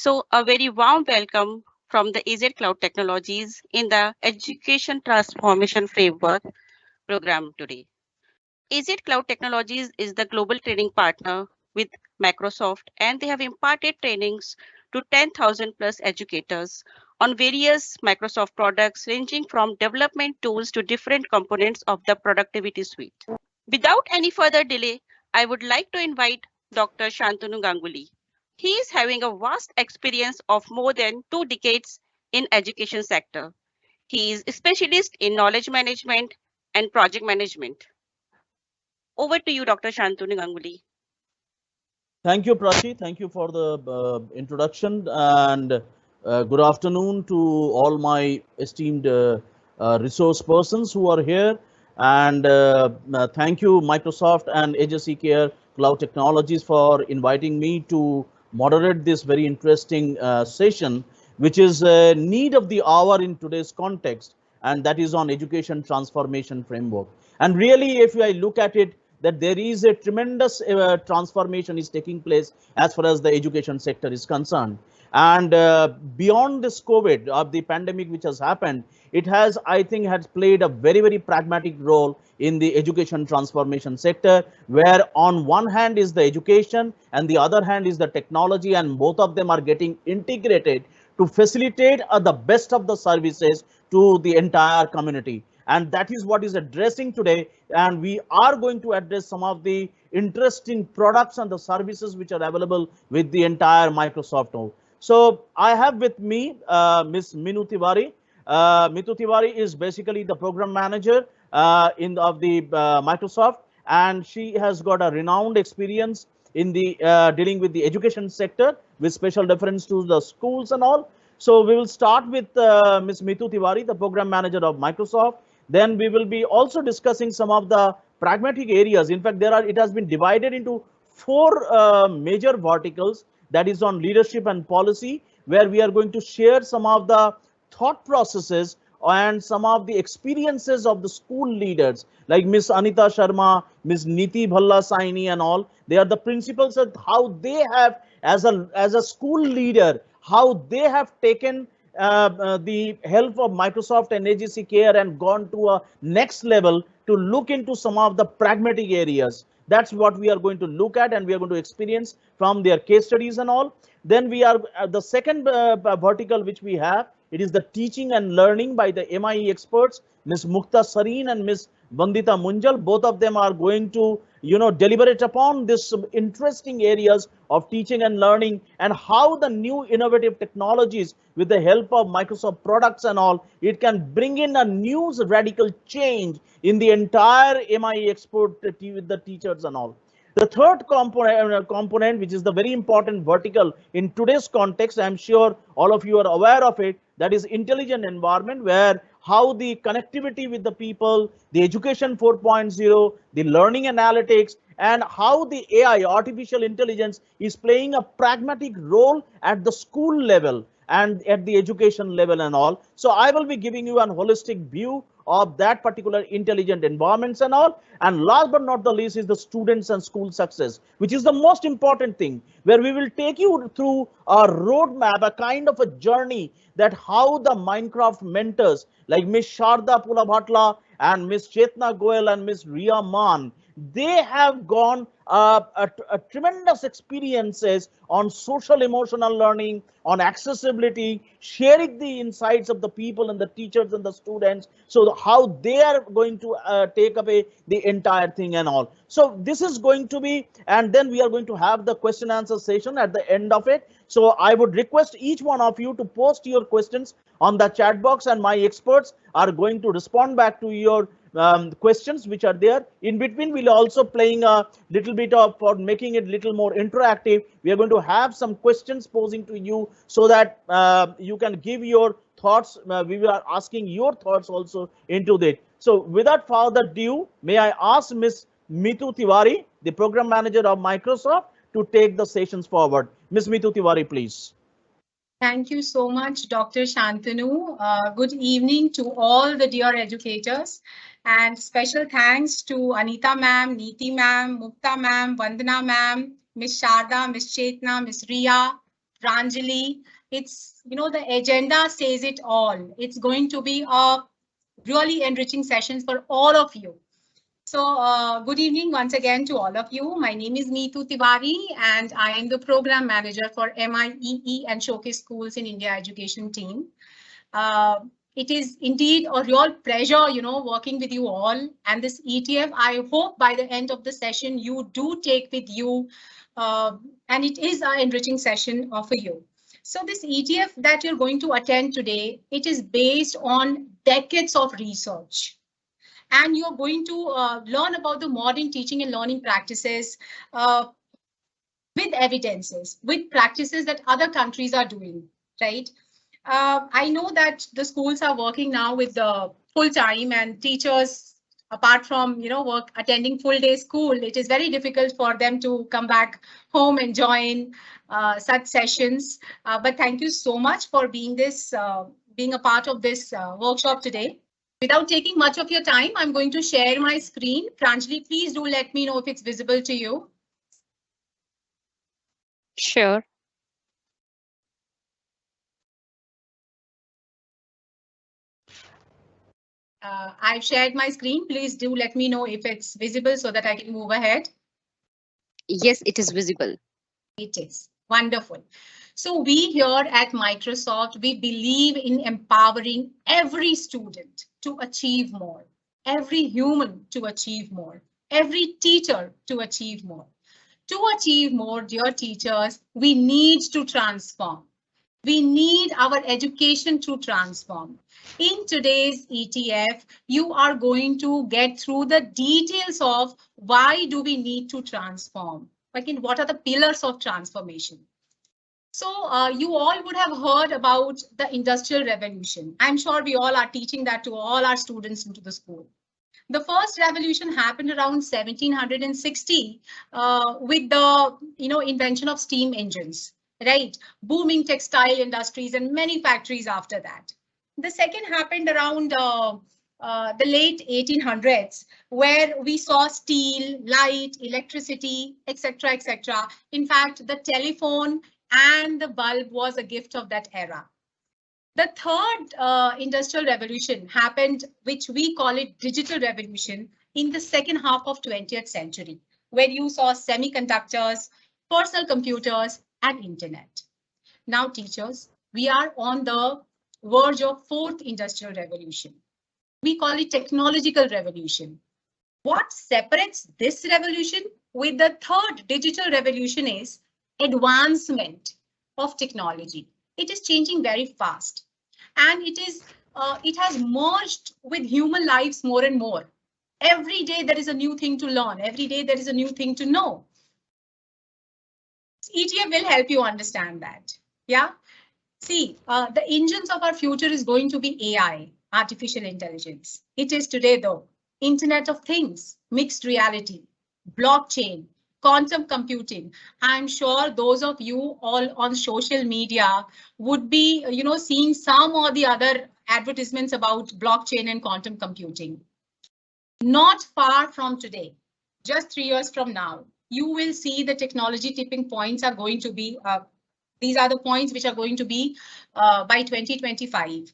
So a very warm welcome from the AZ Cloud Technologies in the Education Transformation Framework program today. AZ Cloud Technologies is the global training partner with Microsoft, and they have imparted trainings to 10,000 plus educators on various Microsoft products ranging from development tools to different components of the productivity suite. Without any further delay, I would like to invite Dr. Shantanu Ganguly. He is having a vast experience of more than 2 decades in education sector. He is a specialist in knowledge management and project management. Over to you, Dr. Shantanu Ganguly. Thank you, Prachi. Thank you for the introduction and good afternoon to all my esteemed resource persons who are here. And thank you, Microsoft and AZCCare Cloud Technologies for inviting me to moderate this very interesting session, which is a need of the hour in today's context, and that is on education transformation framework. And really, if I look at it, that there is a tremendous transformation is taking place as far as the education sector is concerned. And beyond this COVID of the pandemic which has happened, it has, I think, has played a very, very pragmatic role in the education transformation sector, where on one hand is the education and the other hand is the technology, and both of them are getting integrated to facilitate the best of the services to the entire community. And that is what is addressing today, and we are going to address some of the interesting products and the services which are available with the entire Microsoft now. So I have with me Miss Meetu Tiwari. Meetu Tiwari is basically the program manager of the Microsoft, and she has got a renowned experience in the dealing with the education sector with special reference to the schools and all. So we will start with Ms. Meetu Tiwari, the program manager of Microsoft. Then we will be also discussing some of the pragmatic areas. In fact, it has been divided into four major verticals, that is on leadership and policy, where we are going to share some of the thought processes and some of the experiences of the school leaders like Miss Anita Sharma, Miss Niti Bhalla Saini and all. They are the principals of how they have, as a school leader, how they have taken the help of Microsoft and AZCCare and gone to a next level to look into some of the pragmatic areas. That's what we are going to look at, and we are going to experience from their case studies and all. Then we are the second vertical which we have. It is the teaching and learning by the MIE experts, Ms. Mukta Sareen and Ms. Vandita Munjal. Both of them are going to, deliberate upon this interesting areas of teaching and learning, and how the new innovative technologies with the help of Microsoft products and all, it can bring in a new radical change in the entire MIE expert with the teachers and all. The third component, which is the very important vertical in today's context, I'm sure all of you are aware of it, that is intelligent environment, where how the connectivity with the people, the education 4.0, the learning analytics, and how the AI, artificial intelligence, is playing a pragmatic role at the school level and at the education level and all. So I will be giving you a holistic view of that particular intelligent environments and all. And last but not the least is the students and school success, which is the most important thing, where we will take you through a roadmap, a kind of a journey, that how the Minecraft mentors like Miss Sharda Pulabhatla and Miss Chetna Goel and Miss Ria Man, they have gone a tremendous experiences on social emotional learning, on accessibility, sharing the insights of the people and the teachers and the students, so how they are going to take away the entire thing and all. So this is going to be, and then we are going to have the question answer session at the end of it. So I would request each one of you to post your questions on the chat box, and my experts are going to respond back to your questions which are there. In between, we'll also playing a little bit of, for making it little more interactive, we are going to have some questions posing to you, so that you can give your thoughts. We are asking your thoughts also into that. So without further ado, may I ask Miss Meetu Tiwari, the program manager of Microsoft, to take the sessions forward. Miss Meetu Tiwari, please. Thank you so much, Dr. Shantanu. Good evening to all the dear educators, and special thanks to Anita ma'am, Neeti ma'am, Mukta ma'am, Vandana ma'am, Miss Sharda, Miss Chetna, Miss Ria, Pranjali. It's, the agenda says it all. It's going to be a really enriching session for all of you. So good evening once again to all of you. My name is Meetu Tiwari and I am the program manager for MIEE and Showcase Schools in India Education team. It is indeed a real pleasure, working with you all. And this ETF, I hope by the end of the session, you do take with you, and it is an enriching session for you. So this ETF that you're going to attend today, it is based on decades of research. And you're going to learn about the modern teaching and learning practices with evidences, with practices that other countries are doing, right? I know that the schools are working now with the full time and teachers, apart from, work attending full day school, it is very difficult for them to come back home and join such sessions. But thank you so much for being a part of this workshop today. Without taking much of your time, I'm going to share my screen. Pranjali, please do let me know if it's visible to you. Sure. I've shared my screen. Please do let me know if it's visible so that I can move ahead. Yes, it is visible. It is. Wonderful. So we here at Microsoft, we believe in empowering every student to achieve more, every human to achieve more, every teacher to achieve more. To achieve more, dear teachers, we need to transform. We need our education to transform. In today's ETF, you are going to get through the details of why do we need to transform? Like, what are the pillars of transformation? So you all would have heard about the Industrial Revolution. I'm sure we all are teaching that to all our students into the school. The first revolution happened around 1760 with the invention of steam engines, right? Booming textile industries and many factories after that. The second happened around the late 1800s, where we saw steel, light, electricity, etc., etc. In fact, the telephone and the bulb was a gift of that era. The third industrial revolution happened, which we call it digital revolution, in the second half of 20th century, where you saw semiconductors, personal computers, and internet. Now, teachers, we are on the verge of fourth industrial revolution. We call it technological revolution. What separates this revolution with the third digital revolution is advancement of technology. It is changing very fast, and it has merged with human lives more and more. Every day there is a new thing to learn. Every day there is a new thing to know. ETF will help you understand that. Yeah. See, the engines of our future is going to be AI, artificial intelligence. It is today, though, Internet of Things, mixed reality, blockchain, quantum computing. I'm sure those of you all on social media would be, seeing some or the other advertisements about blockchain and quantum computing. Not far from today, just 3 years from now, you will see the technology tipping points are going to be these are the points which are going to be by 2025.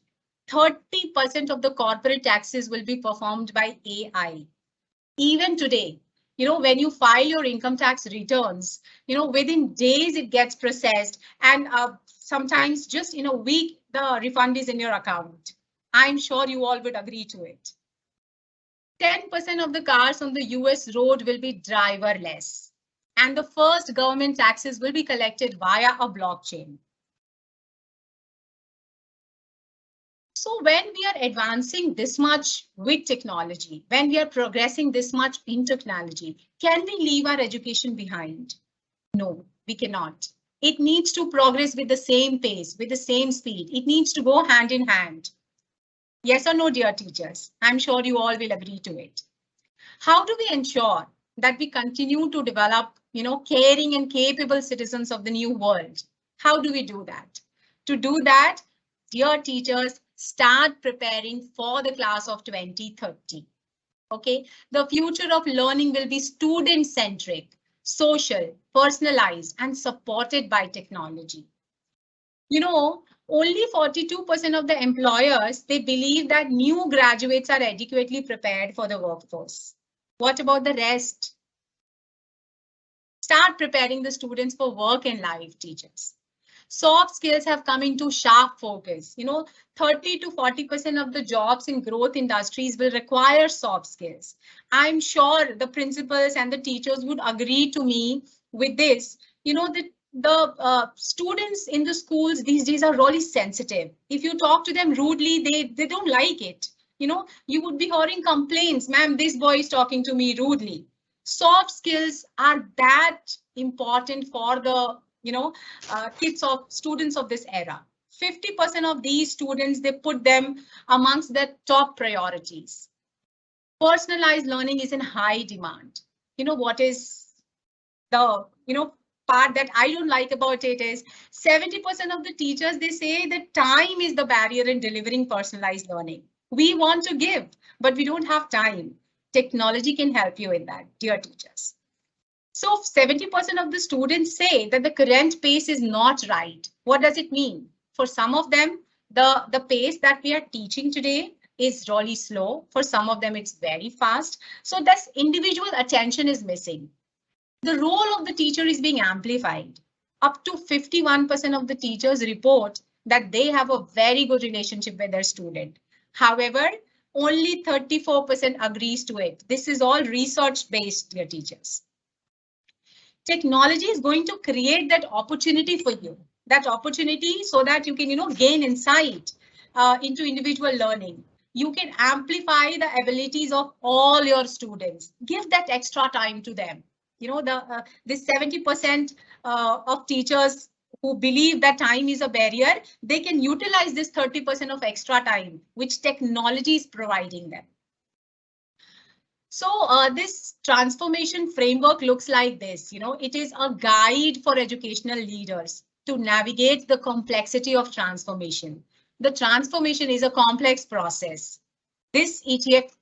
30% of the corporate taxes will be performed by AI. Even today, when you file your income tax returns, within days it gets processed, and sometimes just in a week, the refund is in your account. I'm sure you all would agree to it. 10% of the cars on the US road will be driverless, and the first government taxes will be collected via a blockchain. So when we are advancing this much with technology, when we are progressing this much in technology, can we leave our education behind? No, we cannot. It needs to progress with the same pace, with the same speed. It needs to go hand in hand. Yes or no, dear teachers? I'm sure you all will agree to it. How do we ensure that we continue to develop, caring and capable citizens of the new world? How do we do that? To do that, dear teachers, start preparing for the class of 2030. Okay, the future of learning will be student-centric, social, personalized, and supported by technology. You know, only 42% of the employers, they believe that new graduates are adequately prepared for the workforce. What about the rest? Start preparing the students for work and life, teachers. Soft skills have come into sharp focus. You know, 30 to 40% of the jobs in growth industries will require soft skills. I'm sure the principals and the teachers would agree to me with this. You know, that the students in the schools these days are really sensitive. If you talk to them rudely, they don't like it. You know, you would be hearing complaints, ma'am, this boy is talking to me rudely. Soft skills are that important for the kids of students of this era. 50% of these students, they put them amongst their top priorities. Personalized learning is in high demand. You know what is the part that I don't like about it is 70% of the teachers, they say that time is the barrier in delivering personalized learning. We want to give, but we don't have time. Technology can help you in that, dear teachers. So 70% of the students say that the current pace is not right. What does it mean? For some of them, the pace that we are teaching today is really slow. For some of them, it's very fast. So this individual attention is missing. The role of the teacher is being amplified. Up to 51% of the teachers report that they have a very good relationship with their student. However, only 34% agrees to it. This is all research based, dear teachers. Technology is going to create that opportunity for you, that opportunity so that you can, gain insight into individual learning. You can amplify the abilities of all your students. Give that extra time to them. You know, this 70% of teachers who believe that time is a barrier, they can utilize this 30% of extra time, which technology is providing them. So this transformation framework looks like this. You know, it is a guide for educational leaders to navigate the complexity of transformation. The transformation is a complex process. This ETF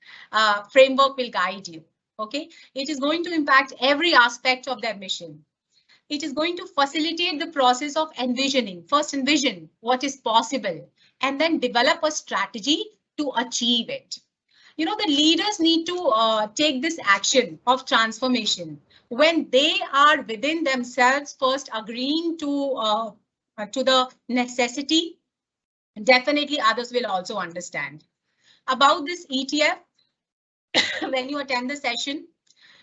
framework will guide you. OK, it is going to impact every aspect of their mission. It is going to facilitate the process of envisioning. First, envision what is possible and then develop a strategy to achieve it. You know, the leaders need to take this action of transformation when they are within themselves first agreeing to the necessity. Definitely others will also understand about this ETF. When you attend the session,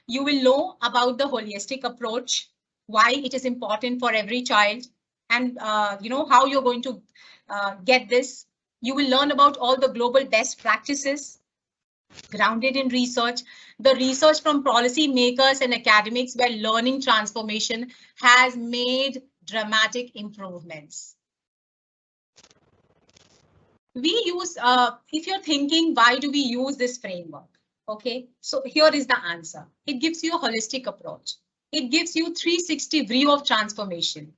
you will know about the holistic approach, why it is important for every child, and how you're going to get this. You will learn about all the global best practices grounded in research, the research from policy makers and academics where learning transformation has made dramatic improvements. We use, if you're thinking, why do we use this framework? Okay, so here is the answer. It gives you a holistic approach. It gives you 360 view of transformation.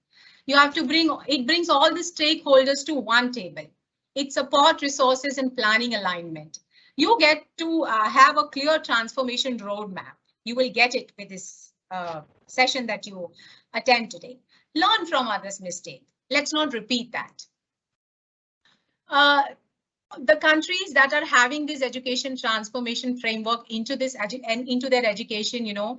You have to it brings all the stakeholders to one table. It supports resources and planning alignment. You get to have a clear transformation roadmap. You will get it with this session that you attend today. Learn from others' mistakes. Let's not repeat that. The countries that are having this education transformation framework into this and into their education, you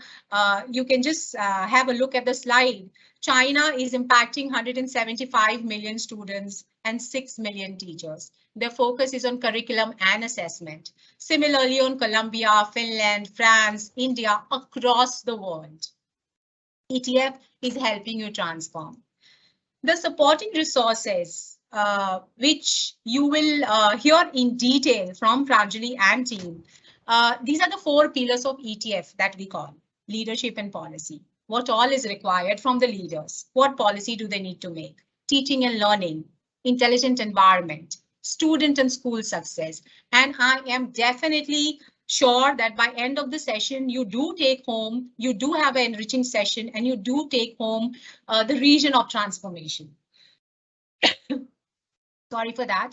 can just have a look at the slide. China is impacting 175 million students and 6 million teachers. Their focus is on curriculum and assessment. Similarly, on Colombia, Finland, France, India, across the world. ETF is helping you transform. The supporting resources, which you will hear in detail from Pranjali and team. These are the 4 pillars of ETF that we call leadership and policy. What all is required from the leaders? What policy do they need to make? Teaching and learning, intelligent environment, student and school success. And I am definitely sure that by end of the session, you do take home, you do have an enriching session, and you do take home the region of transformation. Sorry for that.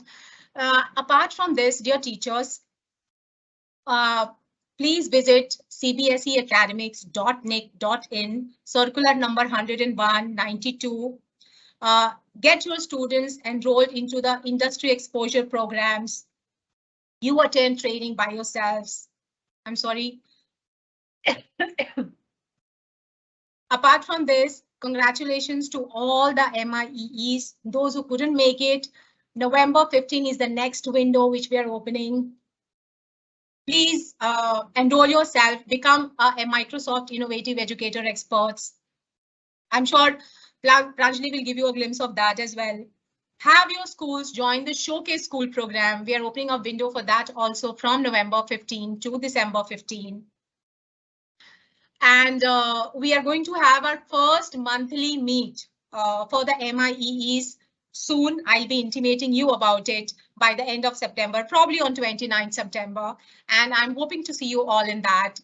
Apart from this, dear teachers, please visit cbseacademics.nic.in, circular number 10192. get your students enrolled into the industry exposure programs. You attend training by yourselves. I'm sorry. Apart from this, congratulations to all the MIEEs, those who couldn't make it. November 15 is the next window which we are opening. Please enroll yourself, become a Microsoft Innovative Educator Experts. I'm sure Pranjali will give you a glimpse of that as well. Have your schools join the Showcase School program. We are opening a window for that also from November 15 to December 15. And we are going to have our first monthly meet for the MIEEs soon. I'll be intimating you about it by the end of September, probably on 29th September. And I'm hoping to see you all in that.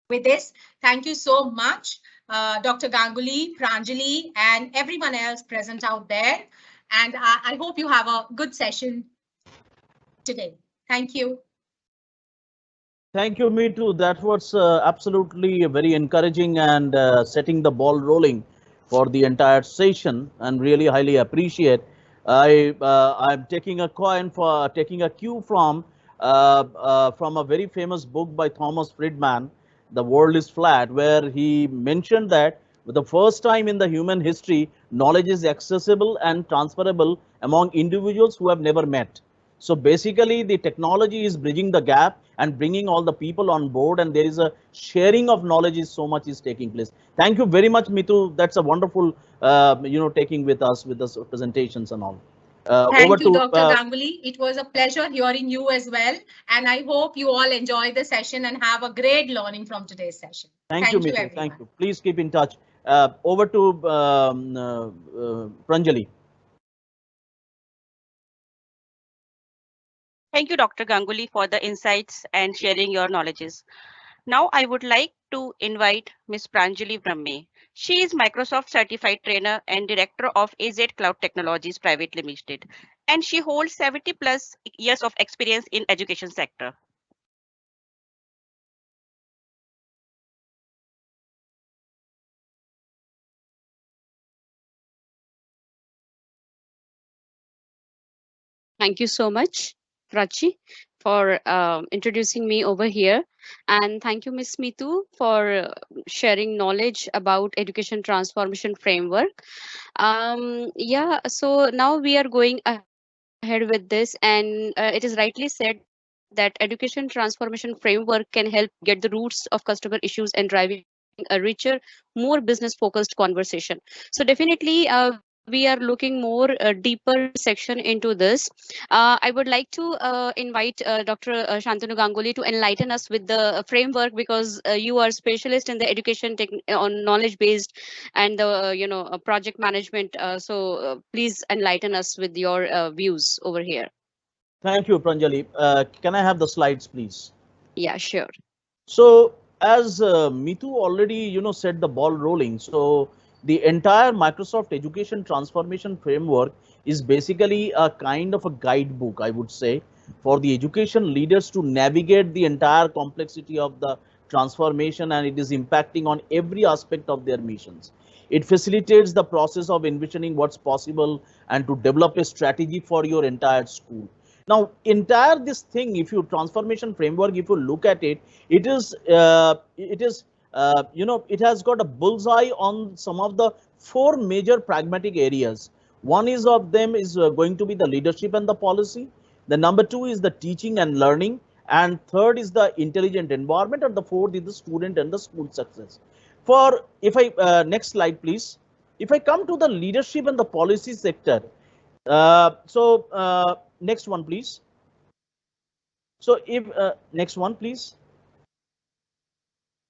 With this, thank you so much, Dr. Ganguly, Pranjali, and everyone else present out there. And I hope you have a good session today. Thank you. Thank you, Meetu. That was absolutely very encouraging and setting the ball rolling for the entire session, and really highly appreciate. I'm taking a cue from a very famous book by Thomas Friedman, The World is Flat, where he mentioned that for the first time in the human history, knowledge is accessible and transferable among individuals who have never met. So basically, the technology is bridging the gap and bringing all the people on board, and there is a sharing of knowledge is so much is taking place. Thank you very much, Meetu. That's a wonderful, taking with us with the presentations and all. Thank you, Dr. Ganguly. It was a pleasure hearing you as well. And I hope you all enjoy the session and have a great learning from today's session. Thank you, Meetu. Everyone. Thank you. Please keep in touch. Over to Pranjali. Thank you, Dr. Ganguly, for the insights and sharing your knowledges. Now I would like to invite Ms. Pranjali Bramhe. She is Microsoft Certified Trainer and Director of AZ Cloud Technologies Private Limited, and she holds 70 plus years of experience in education sector. Thank you so much, Prachi, for introducing me over here. And thank you, Ms. Meetu, for sharing knowledge about education transformation framework. Yeah, so now we are going ahead with this, and it is rightly said that education transformation framework can help get the roots of customer issues and driving a richer, more business focused conversation. So definitely we are looking more deeper section into this. I would like to invite Dr. Shantanu Ganguly to enlighten us with the framework, because you are specialist in the education on knowledge based and the project management. Please enlighten us with your views over here. Thank you, Pranjali. Can I have the slides, please? Yeah, sure. So as Meetu already, set the ball rolling. So the entire Microsoft Education Transformation Framework is basically a kind of a guidebook, I would say, for the education leaders to navigate the entire complexity of the transformation, and it is impacting on every aspect of their missions. It facilitates the process of envisioning what's possible and to develop a strategy for your entire school. Now, entire this thing, if you transformation framework, if you look at it, it has got a bullseye on some of the four major pragmatic areas. One is of them is going to be the leadership and the policy. The number two is the teaching and learning, and third is the intelligent environment, and the fourth is the student and the school success. For if I next slide, please. If I come to the leadership and the policy sector, next one, please. So if next one, please.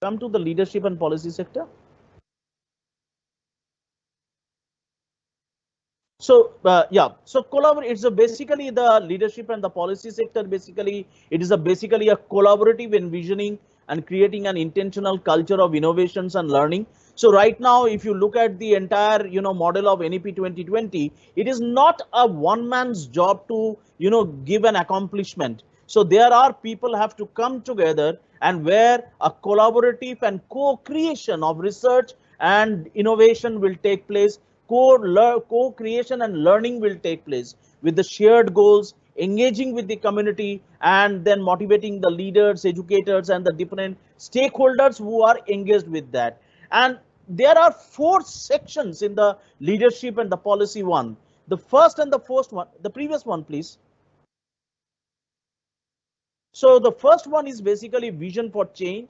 Come to the leadership and policy sector. So so collaborate. It's basically the leadership and the policy sector. Basically, it is basically a collaborative envisioning and creating an intentional culture of innovations and learning. So right now, if you look at the entire model of NEP 2020, it is not a one man's job to give an accomplishment. So there are people have to come together, and where a collaborative and co-creation of research and innovation will take place co-creation and learning will take place with the shared goals, engaging with the community, and then motivating the leaders, educators, and the different stakeholders who are engaged with that. And there are four sections in the leadership and the policy one. The first and the first one, the previous one, please. So the first one is basically vision for change,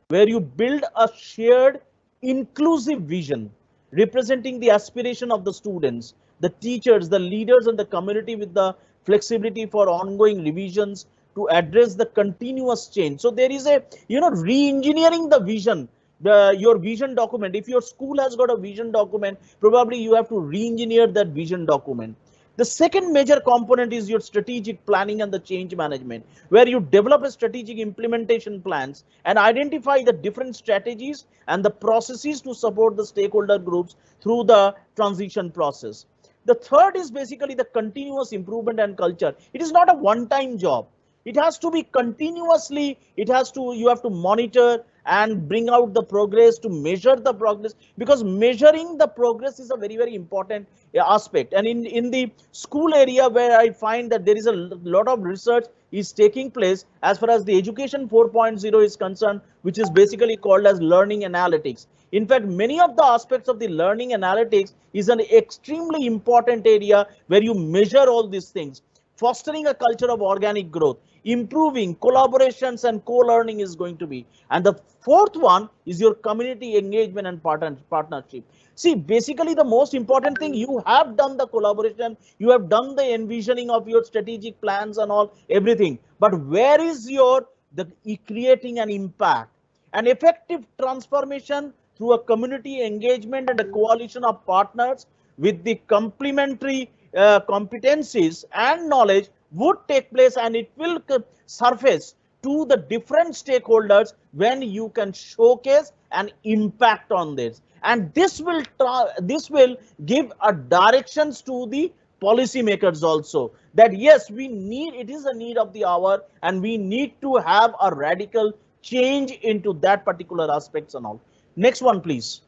where you build a shared inclusive vision representing the aspiration of the students, the teachers, the leaders, and the community, with the flexibility for ongoing revisions to address the continuous change. So there is a, re-engineering the vision, your vision document. If your school has got a vision document, probably you have to re-engineer that vision document. The second major component is your strategic planning and the change management, where you develop a strategic implementation plans and identify the different strategies and the processes to support the stakeholder groups through the transition process. The third is basically the continuous improvement and culture. It is not a one-time job. It has to be continuously, you have to monitor and bring out the progress, to measure the progress, because measuring the progress is a very, very important aspect. And in the school area, where I find that there is a lot of research is taking place as far as the education 4.0 is concerned, which is basically called as learning analytics. In fact, many of the aspects of the learning analytics is an extremely important area where you measure all these things. Fostering a culture of organic growth, improving collaborations and co-learning is going to be. And the fourth one is your community engagement and partnership. See, basically the most important thing, you have done the collaboration, you have done the envisioning of your strategic plans and all, everything. But where is the creating an impact? An effective transformation through a community engagement and a coalition of partners with the complementary competencies and knowledge would take place, and it will surface to the different stakeholders when you can showcase an impact on this. And this will give a directions to the policymakers also, that yes, it is a need of the hour, and we need to have a radical change into that particular aspects and all. Next one, please.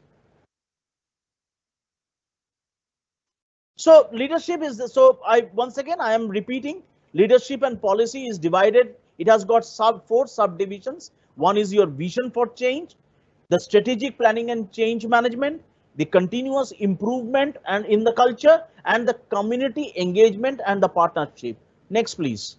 So leadership is once again I am repeating, leadership and policy is divided. It has got four subdivisions. One is your vision for change, the strategic planning and change management, the continuous improvement and in the culture, and the community engagement and the partnership. Next, please.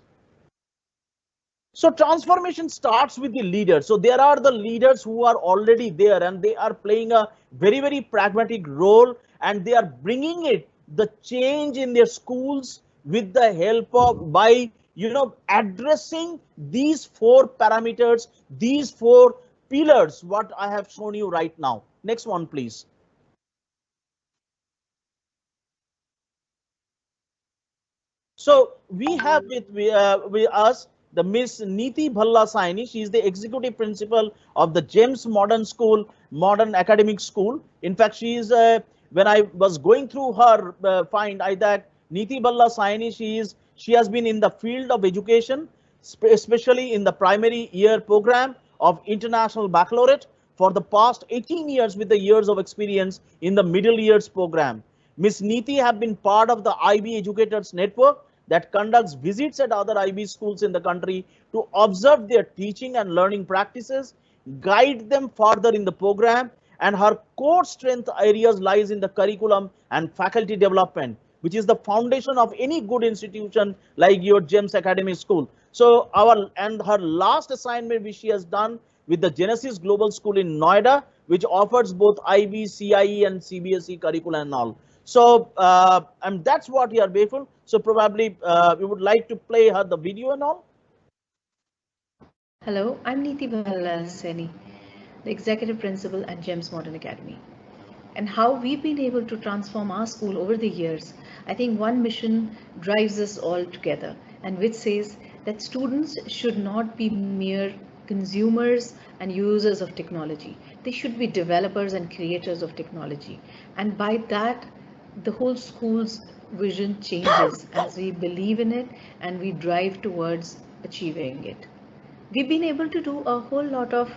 So transformation starts with the leader. So there are the leaders who are already there, and they are playing a very, very pragmatic role, and they are bringing the change in their schools with the help of, by addressing these four parameters, these four pillars, what I have shown you right now. Next one, please. So we have with us the Miss Neeti Bhalla Saini. She is the executive principal of the James Modern Academic School. In fact, she is when I was going through her find, I that Neeti Bhalla Saini, she has been in the field of education, especially in the primary year program of International Baccalaureate for the past 18 years, with the years of experience in the middle years program. Miss Neeti have been part of the IB Educators Network that conducts visits at other IB schools in the country to observe their teaching and learning practices, guide them further in the program, and her core strength areas lies in the curriculum and faculty development, which is the foundation of any good institution like your James Academy School. So her last assignment which she has done with the Genesis Global School in Noida, which offers both IB, CIE and CBSE curriculum and all. So and that's what we are grateful. So probably we would like to play her the video and all. Hello, I'm Neeti Bhalla Seni, the Executive Principal at GEMS Modern Academy. And how we've been able to transform our school over the years, I think one mission drives us all together, and which says that students should not be mere consumers and users of technology. They should be developers and creators of technology. And by that, the whole school's vision changes as we believe in it and we drive towards achieving it. We've been able to do a whole lot of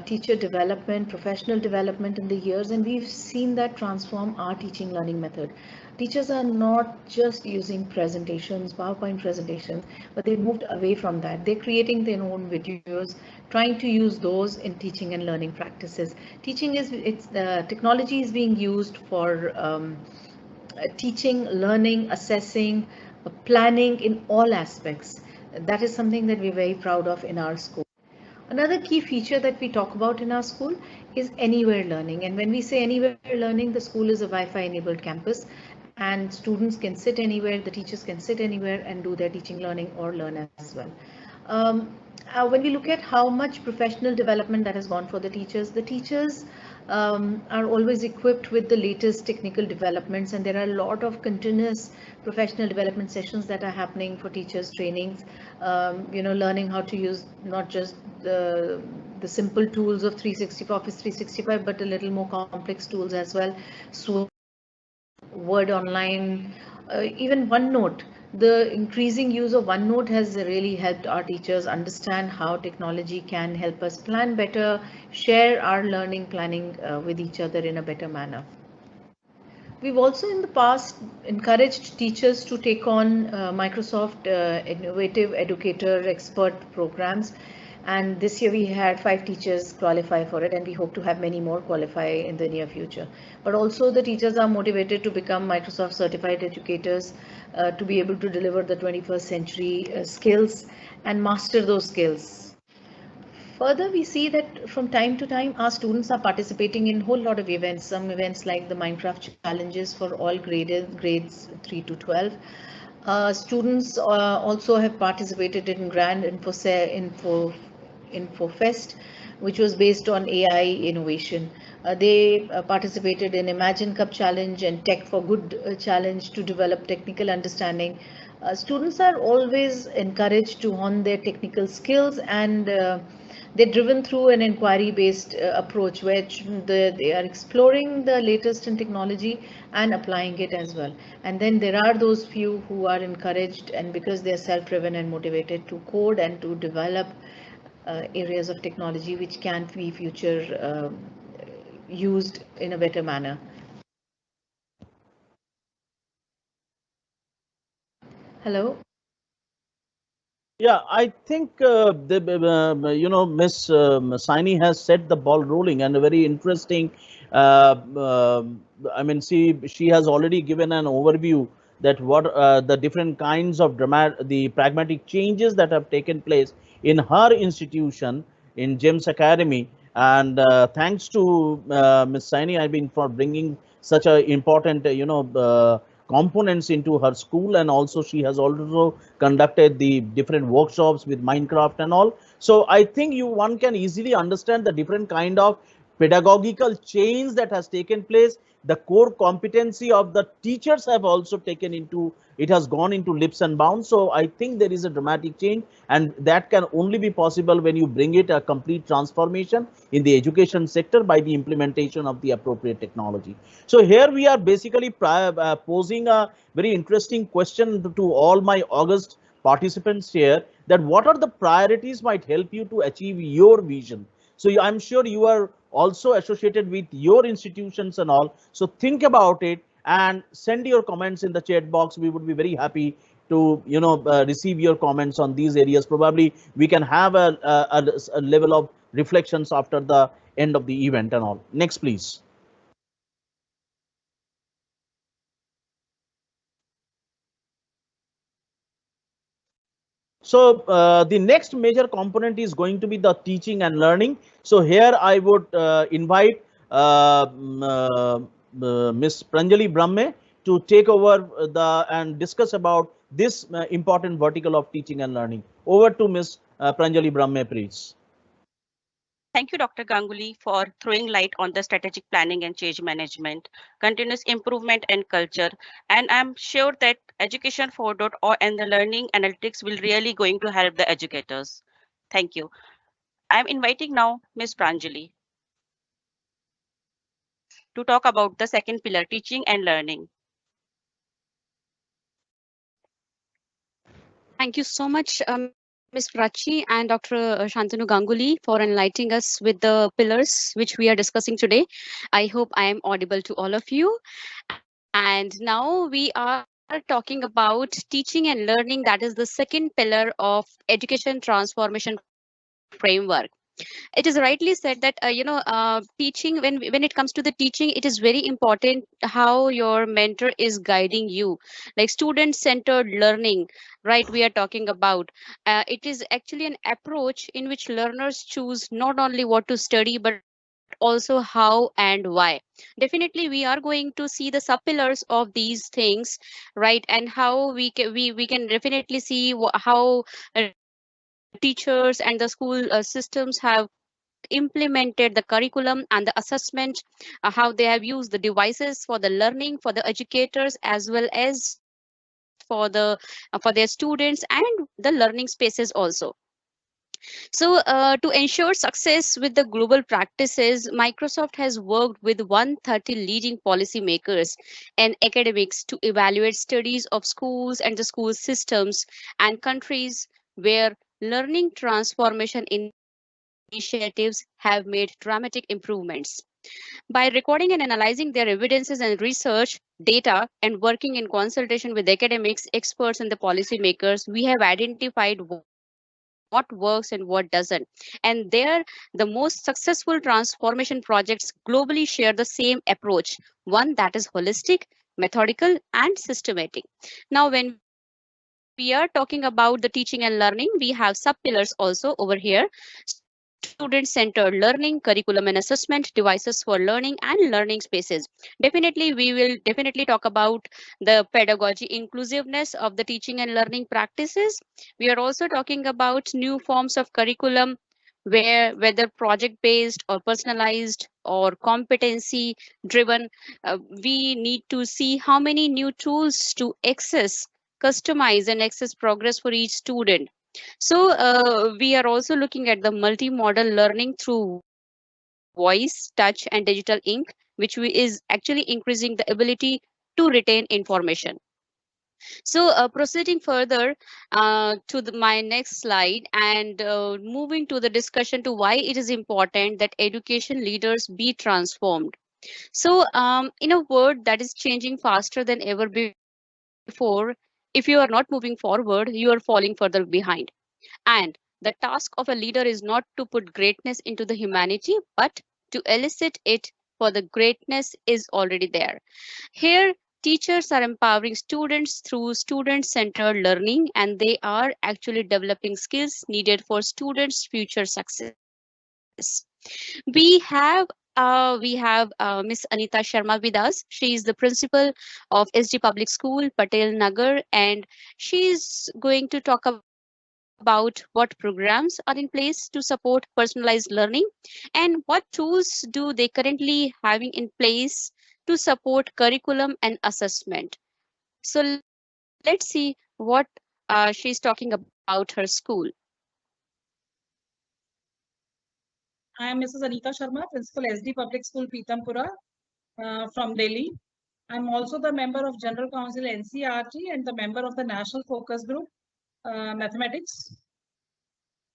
teacher development, professional development in the years, and we've seen that transform our teaching learning method. Teachers are not just using presentations, PowerPoint presentations, but they moved away from that. They're creating their own videos, trying to use those in teaching and learning practices. Teaching is, it's technology is being used for teaching, learning, assessing, planning in all aspects. That is something that we're very proud of in our school. Another key feature that we talk about in our school is anywhere learning. And when we say anywhere learning, the school is a Wi-Fi enabled campus and students can sit anywhere, the teachers can sit anywhere and do their teaching, learning or learn as well. Um, when we look at how much professional development that has gone for the teachers are always equipped with the latest technical developments, and there are a lot of continuous professional development sessions that are happening for teachers trainings, learning how to use not just the simple tools of 365 Office 365, but a little more complex tools as well. So Word Online, even OneNote. The increasing use of OneNote has really helped our teachers understand how technology can help us plan better, share our learning planning with each other in a better manner. We've also in the past encouraged teachers to take on Microsoft Innovative Educator Expert programs. And this year we had 5 teachers qualify for it, and we hope to have many more qualify in the near future. But also the teachers are motivated to become Microsoft certified educators to be able to deliver the 21st century skills and master those skills. Further, we see that from time to time, our students are participating in a whole lot of events. Some events like the Minecraft challenges for all grades 3 to 12. Students also have participated in Grand Info Fest, which was based on AI innovation. They participated in Imagine Cup Challenge and Tech for Good Challenge to develop technical understanding. Students are always encouraged to hone their technical skills, and they're driven through an inquiry-based approach, which they are exploring the latest in technology and applying it as well. And then there are those few who are encouraged, and because they're self-driven and motivated, to code and to develop areas of technology which can be future used in a better manner. Hello? Yeah, I think Miss Saini has set the ball rolling, and a very interesting. I mean, she has already given an overview that what the different kinds of the pragmatic changes that have taken place in her institution in James Academy, and thanks to Miss Saini, I've been for bringing such a important components into her school, and also she has also conducted the different workshops with Minecraft and all. So I think one can easily understand the different kind of pedagogical change that has taken place. The core competency of the teachers have also taken into, it has gone into leaps and bounds. So I think there is a dramatic change, and that can only be possible when you bring it a complete transformation in the education sector by the implementation of the appropriate technology. So here we are basically posing a very interesting question to all my August participants here, that what are the priorities might help you to achieve your vision. So I'm sure you are also associated with your institutions and all. So think about it and send your comments in the chat box. We would be very happy to receive your comments on these areas. Probably we can have a level of reflections after the end of the event and all. Next, please. So the next major component is going to be the teaching and learning. So here I would invite Miss Pranjali Bramhe to take over and discuss about this important vertical of teaching and learning. Over to Miss Pranjali Bramhe, please. Thank you, Dr. Ganguly, for throwing light on the strategic planning and change management, continuous improvement and culture. And I'm sure that Education 4.0 and the learning analytics will really going to help the educators. Thank you. I'm inviting now Ms. Pranjali to talk about the second pillar, teaching and learning. Thank you so much, Ms. Prachi and Dr. Shantanu Ganguly for enlightening us with the pillars which we are discussing today. I hope I am audible to all of you. And now we are talking about teaching and learning. That is the second pillar of education transformation framework. It is rightly said that teaching, when it comes to the teaching, it is very important how your mentor is guiding you, like student centered learning, right? We are talking about it is actually an approach in which learners choose not only what to study but also how and why. Definitely we are going to see the sub pillars of these things, right? And how we can definitely see how teachers and the school systems have implemented the curriculum and the assessment, how they have used the devices for the learning for the educators as well as for their students and the learning spaces also. So, to ensure success with the global practices, Microsoft has worked with 130 leading policymakers and academics to evaluate studies of schools and the school systems and countries where learning transformation initiatives have made dramatic improvements. By recording and analyzing their evidences and research data and working in consultation with academics, experts, and the policymakers, we have identified what works and what doesn't. And there, the most successful transformation projects globally share the same approach, one that is holistic, methodical, and systematic. Now, when we are talking about the teaching and learning, we have sub pillars also over here: student centered learning, curriculum and assessment, devices for learning, and learning spaces. Definitely, we will definitely talk about the pedagogy inclusiveness of the teaching and learning practices. We are also talking about new forms of curriculum where whether project based or personalized or competency driven, we need to see how many new tools to access, customize and access progress for each student. So we are also looking at the multimodal learning through voice, touch, and digital ink, is actually increasing the ability to retain information. So proceeding further my next slide and moving to the discussion to why it is important that education leaders be transformed. So in a world that is changing faster than ever before, if you are not moving forward, you are falling further behind. And the task of a leader is not to put greatness into the humanity, but to elicit it, for the greatness is already there. Here, teachers are empowering students through student centered learning, and they are actually developing skills needed for students' future success. We have Miss Anita Sharma with us. She is the principal of SD Public School, Patel Nagar, and she's going to talk about what programs are in place to support personalized learning and what tools do they currently having in place to support curriculum and assessment. So let's see what she's talking about her school. I am Mrs. Anita Sharma, Principal SD Public School, Pitampura, from Delhi. I'm also the member of General Council NCRT and the member of the National Focus Group, Mathematics.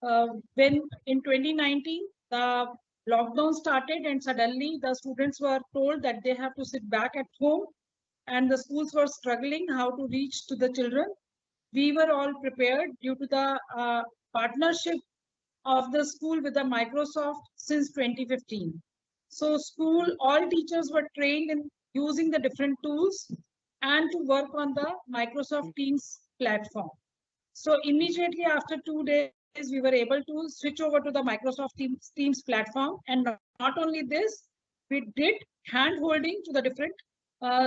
When in 2019, the lockdown started and suddenly the students were told that they have to sit back at home and the schools were struggling how to reach to the children. We were all prepared due to the partnership of the school with the Microsoft since 2015. So all teachers were trained in using the different tools and to work on the Microsoft Teams platform. So immediately after 2 days, we were able to switch over to the Microsoft Teams platform. And not only this, we did hand holding to the different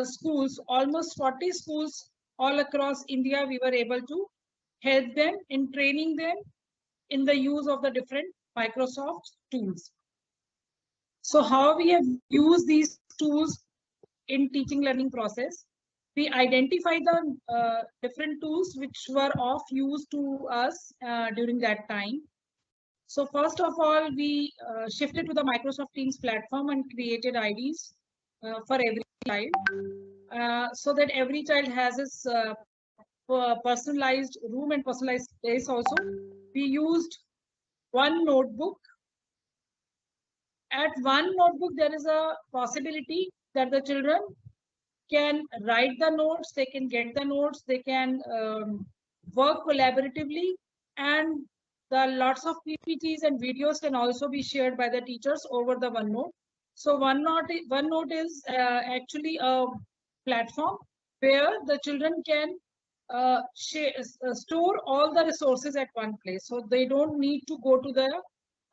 schools, almost 40 schools all across India. We were able to help them in training them in the use of the different Microsoft tools. So how we have used these tools in teaching learning process, we identify the different tools which were of use to us during that time. So first of all, we shifted to the Microsoft Teams platform and created IDs for every child so that every child has its personalized room and personalized space also. we used one notebook. At one notebook, there is a possibility that the children can write the notes, they can get the notes, they can work collaboratively, and the lots of PPTs and videos can also be shared by the teachers over the OneNote. So OneNote is actually a platform where the children can store all the resources at one place. So they don't need to go to the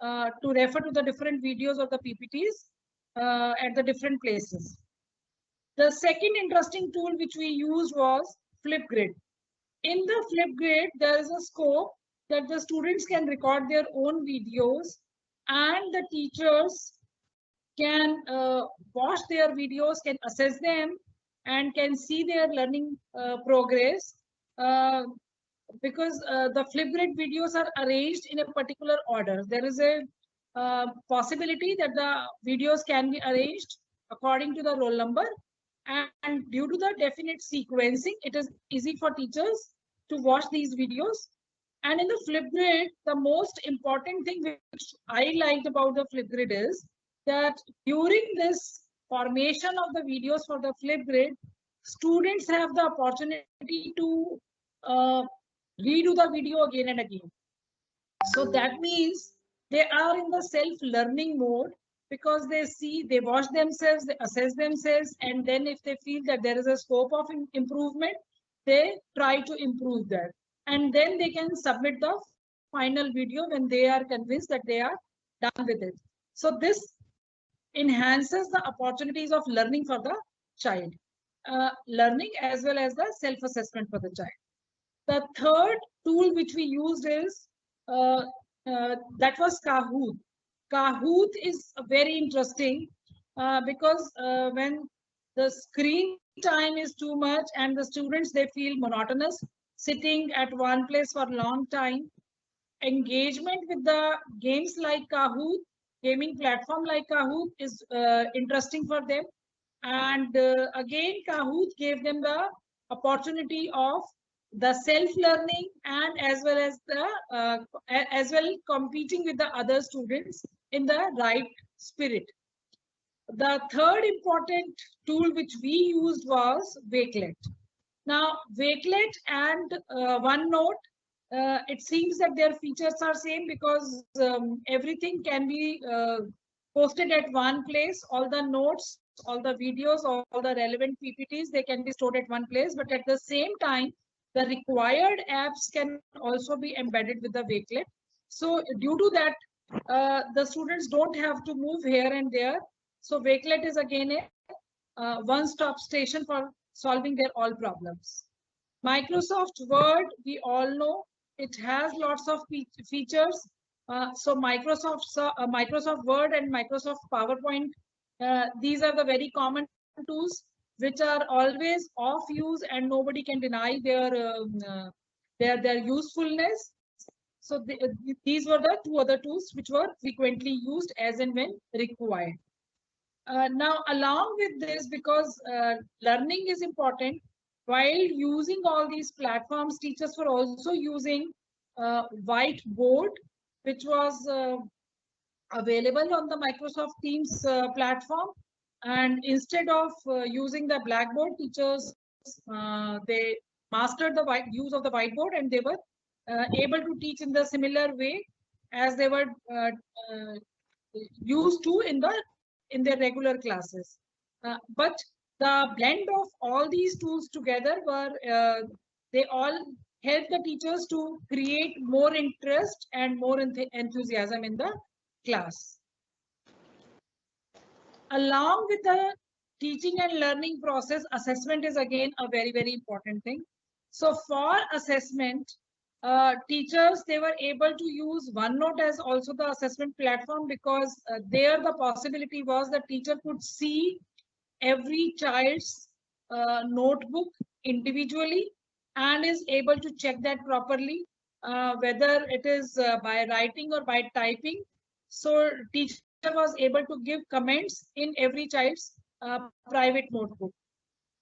to refer to the different videos or the PPTs at the different places. The second interesting tool which we used was Flipgrid. In the Flipgrid, there is a scope that the students can record their own videos and the teachers can watch their videos, can assess them, and can see their learning progress. Because the Flipgrid videos are arranged in a particular order. There is a possibility that the videos can be arranged according to the roll number, and due to the definite sequencing, it is easy for teachers to watch these videos. And in the Flipgrid, the most important thing which I liked about the Flipgrid is that during this formation of the videos for the Flipgrid, students have the opportunity to redo the video again and again. So that means they are in the self-learning mode, because they see, they watch themselves, they assess themselves, and then if they feel that there is a scope of improvement, they try to improve that. And then they can submit the final video when they are convinced that they are done with it. So this enhances the opportunities of learning for the child, learning as well as the self-assessment for the child. The third tool which we used is that was Kahoot. Kahoot is very interesting because when the screen time is too much and the students, they feel monotonous sitting at one place for a long time, engagement with the games like Kahoot, gaming platform like Kahoot is interesting for them. And again, Kahoot gave them the opportunity of the self-learning and as well competing with the other students in the right spirit. The third important tool which we used was Wakelet. Now, Wakelet and OneNote, it seems that their features are same, because everything can be posted at one place. All the notes, all the videos, all the relevant PPTs, they can be stored at one place. But at the same time, the required apps can also be embedded with the Wakelet. So due to that, the students don't have to move here and there. So Wakelet is again a one-stop station for solving their all problems. Microsoft Word, we all know, it has lots of features. So Microsoft Word and Microsoft PowerPoint, these are the very common tools which are always of use and nobody can deny their usefulness. So these were the two other tools which were frequently used as and when required. Now, along with this, because learning is important, while using all these platforms, teachers were also using Whiteboard, which was available on the Microsoft Teams platform. And instead of using the Blackboard, teachers, they mastered the use of the Whiteboard, and they were able to teach in the similar way as they were used to in their regular classes. But the blend of all these tools together were, they all help the teachers to create more interest and more enthusiasm in the class. Along with the teaching and learning process, assessment is again a very, very important thing. So for assessment, teachers, they were able to use OneNote as also the assessment platform, because there the possibility was that teacher could see every child's notebook individually and is able to check that properly, whether it is by writing or by typing. So teacher was able to give comments in every child's private notebook.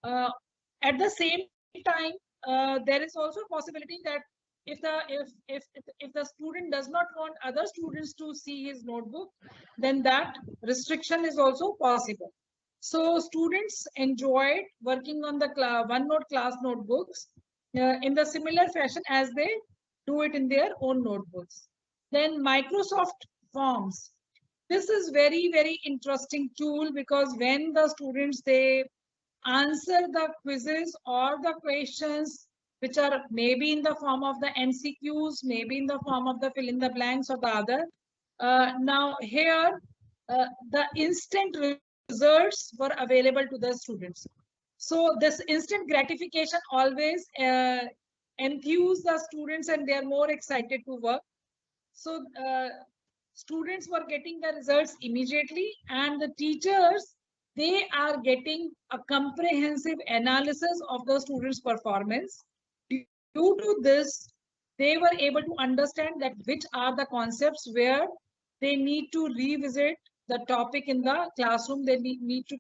At the same time, there is also a possibility that if the student does not want other students to see his notebook, then that restriction is also possible. So students enjoyed working on the OneNote class notebooks in the similar fashion as they do it in their own notebooks. Then Microsoft Forms. This is very interesting tool, because when the students, they answer the quizzes or the questions which are maybe in the form of the MCQs, maybe in the form of the fill in the blanks or the other. Now here, the instant results were available to the students. So this instant gratification always enthuses the students, and they are more excited to work. So students were getting the results immediately, and the teachers, they are getting a comprehensive analysis of the students' performance. Due to this, they were able to understand that which are the concepts where they need to revisit the topic in the classroom. They need to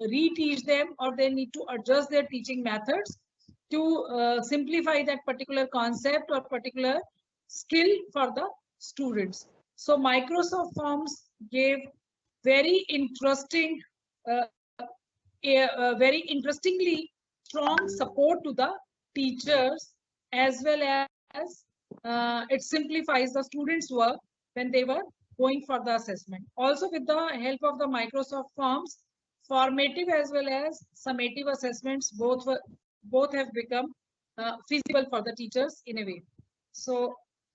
reteach them, or they need to adjust their teaching methods to simplify that particular concept or particular skill for the students. So Microsoft Forms gave very interesting, very interestingly strong support to the teachers, as well as it simplifies the students' work when they were going for the assessment. Also, with the help of the Microsoft Forms, formative as well as summative assessments both have become feasible for the teachers in a way. So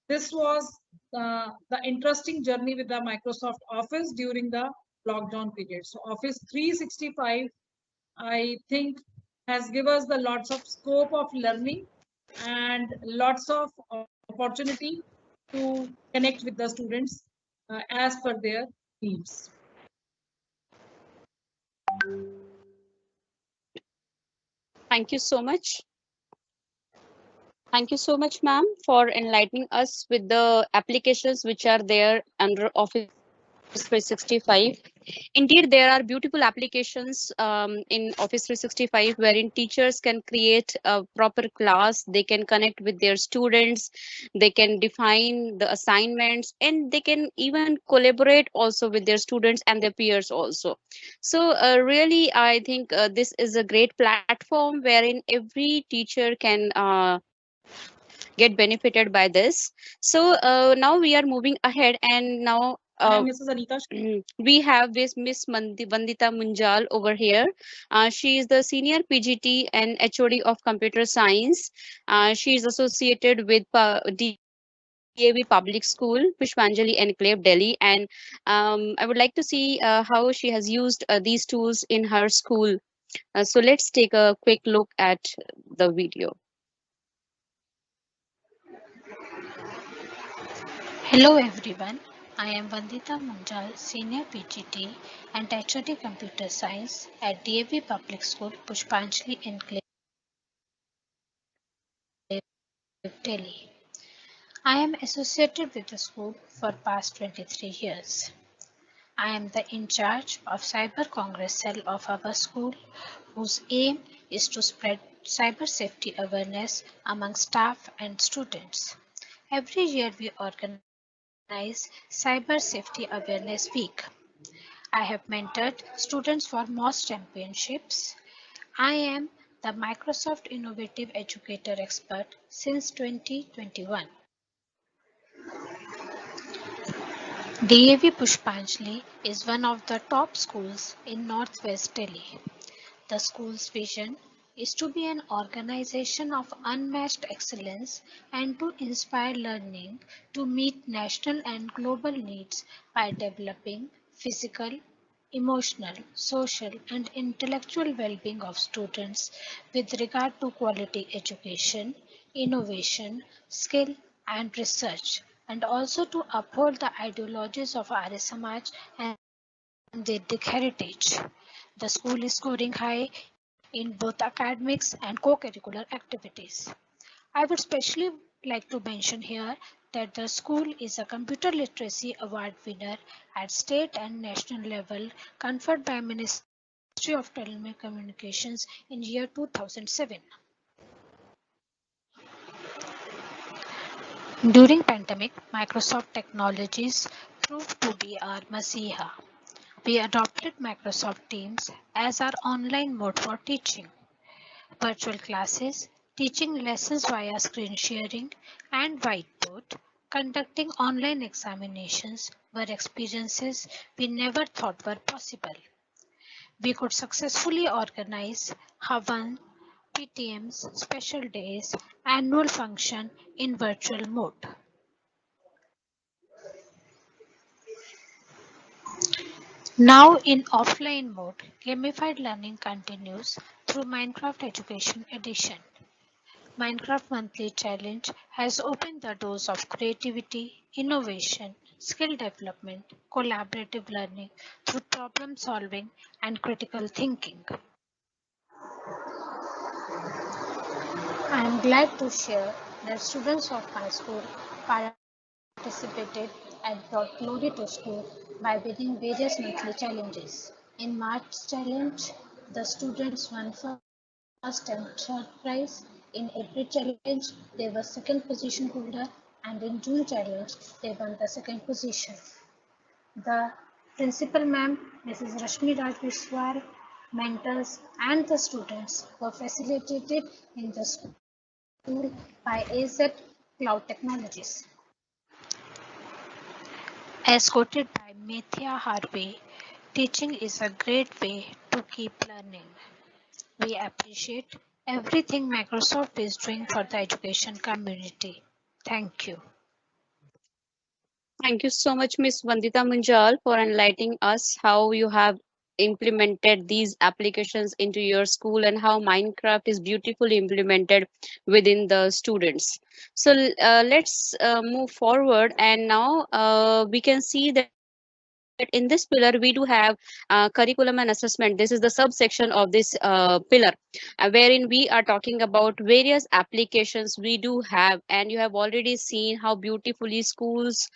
this was the interesting journey with the Microsoft Office during the lockdown period. So Office 365, I think, has given us the lots of scope of learning and lots of opportunity to connect with the students as per their needs. Thank you so much. Thank you so much, ma'am, for enlightening us with the applications which are there under Office 365. Indeed, there are beautiful applications in Office 365 wherein teachers can create a proper class, they can connect with their students, they can define the assignments, and they can even collaborate also with their students and their peers also. So really, I think this is a great platform wherein every teacher can get benefited by this. So now we are moving ahead, and now I am Mrs. Anita. we have this Miss Vandita Munjal over here. She is the senior PGT and HOD of computer science. She is associated with DAV Public School, Pushpanjali Enclave, Delhi. And I would like to see how she has used these tools in her school. So let's take a quick look at the video. Hello everyone, I am Vandita Munjal, Senior PGT and HOD Computer Science at DAV Public School, Pushpanjali Enclave, Delhi. I am associated with the school for past 23 years. I am the in charge of Cyber Congress cell of our school, whose aim is to spread cyber safety awareness among staff and students. Every year we organize Cyber Safety Awareness Week. I have mentored students for MOS championships. I am the Microsoft Innovative Educator Expert since 2021. DAV Pushpanjali is one of the top schools in Northwest Delhi. The school's vision is to be an organization of unmatched excellence and to inspire learning to meet national and global needs by developing physical, emotional, social, and intellectual well-being of students with regard to quality education, innovation, skill, and research, and also to uphold the ideologies of Arya Samaj and Vedic heritage. The school is scoring high in both academics and co-curricular activities. I would especially like to mention here that the school is a computer literacy award winner at state and national level conferred by Ministry of Telecommunications in year 2007. During pandemic, Microsoft technologies proved to be our messiah. We adopted Microsoft Teams as our online mode for teaching. Virtual classes, teaching lessons via screen sharing and whiteboard, conducting online examinations were experiences we never thought were possible. We could successfully organize Havan, PTMs, special days, annual function in virtual mode. Now in offline mode, gamified learning continues through Minecraft Education Edition. Minecraft Monthly Challenge has opened the doors of creativity, innovation, skill development, collaborative learning through problem solving and critical thinking. I am glad to share that students of my school participated and brought glory to school by winning various monthly challenges. In March challenge, the students won first and third prize. In April challenge, they were second position holder, and in June challenge, they won the second position. The principal ma'am, Mrs. Rashmi Rajvishwar, mentors, and the students were facilitated in the school by AZ Cloud Technologies. As quoted by Mithya Harvey, teaching is a great way to keep learning. We appreciate everything Microsoft is doing for the education community. Thank you. Thank you so much, Miss Vandita Munjal, for enlightening us how you have implemented these applications into your school and how Minecraft is beautifully implemented within the students. So let's move forward, and now we can see that in this pillar we do have curriculum and assessment. This is the subsection of this pillar, wherein we are talking about various applications we do have, and you have already seen how beautifully schools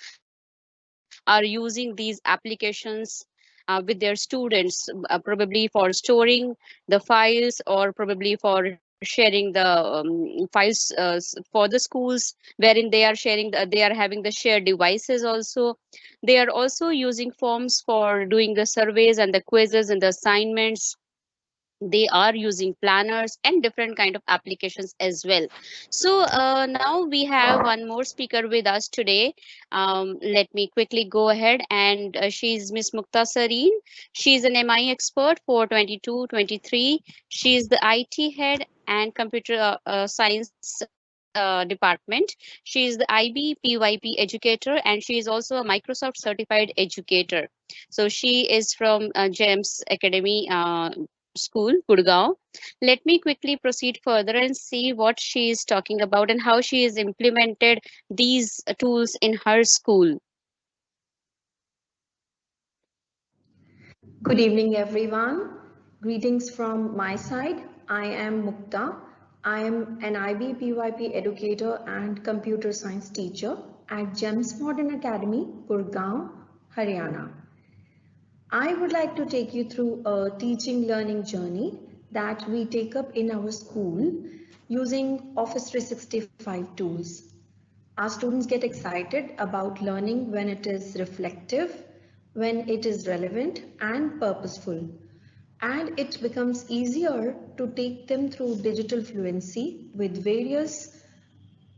are using these applications with their students, probably for storing the files or probably for sharing the files for the schools, wherein they are sharing they are having the shared devices also. They are also using forms for doing the surveys and the quizzes and the assignments. They are using planners and different kind of applications as well. So now we have one more speaker with us today. Let me quickly go ahead, and she's Miss Mukta Sareen. She's an MI expert for 22-23. She's the IT head and computer science department. She is the IB PYP educator, and she is also a Microsoft certified educator. So she is from GEMS Academy School, Gurgaon. Let me quickly proceed further and see what she is talking about and how she has implemented these tools in her school. Good evening, everyone. Greetings from my side. I am Mukta. I am an IB PYP educator and computer science teacher at GEMS Modern Academy, Gurgaon, Haryana. I would like to take you through a teaching learning journey that we take up in our school using Office 365 tools. Our students get excited about learning when it is reflective, when it is relevant and purposeful, and it becomes easier to take them through digital fluency with various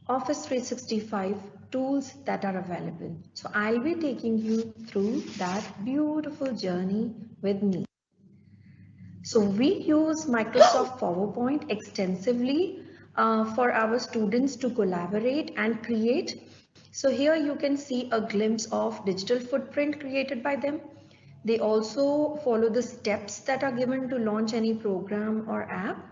Office 365 tools that are available. So I'll be taking you through that beautiful journey with me. So we use Microsoft PowerPoint extensively for our students to collaborate and create. So here you can see a glimpse of digital footprint created by them. They also follow the steps that are given to launch any program or app.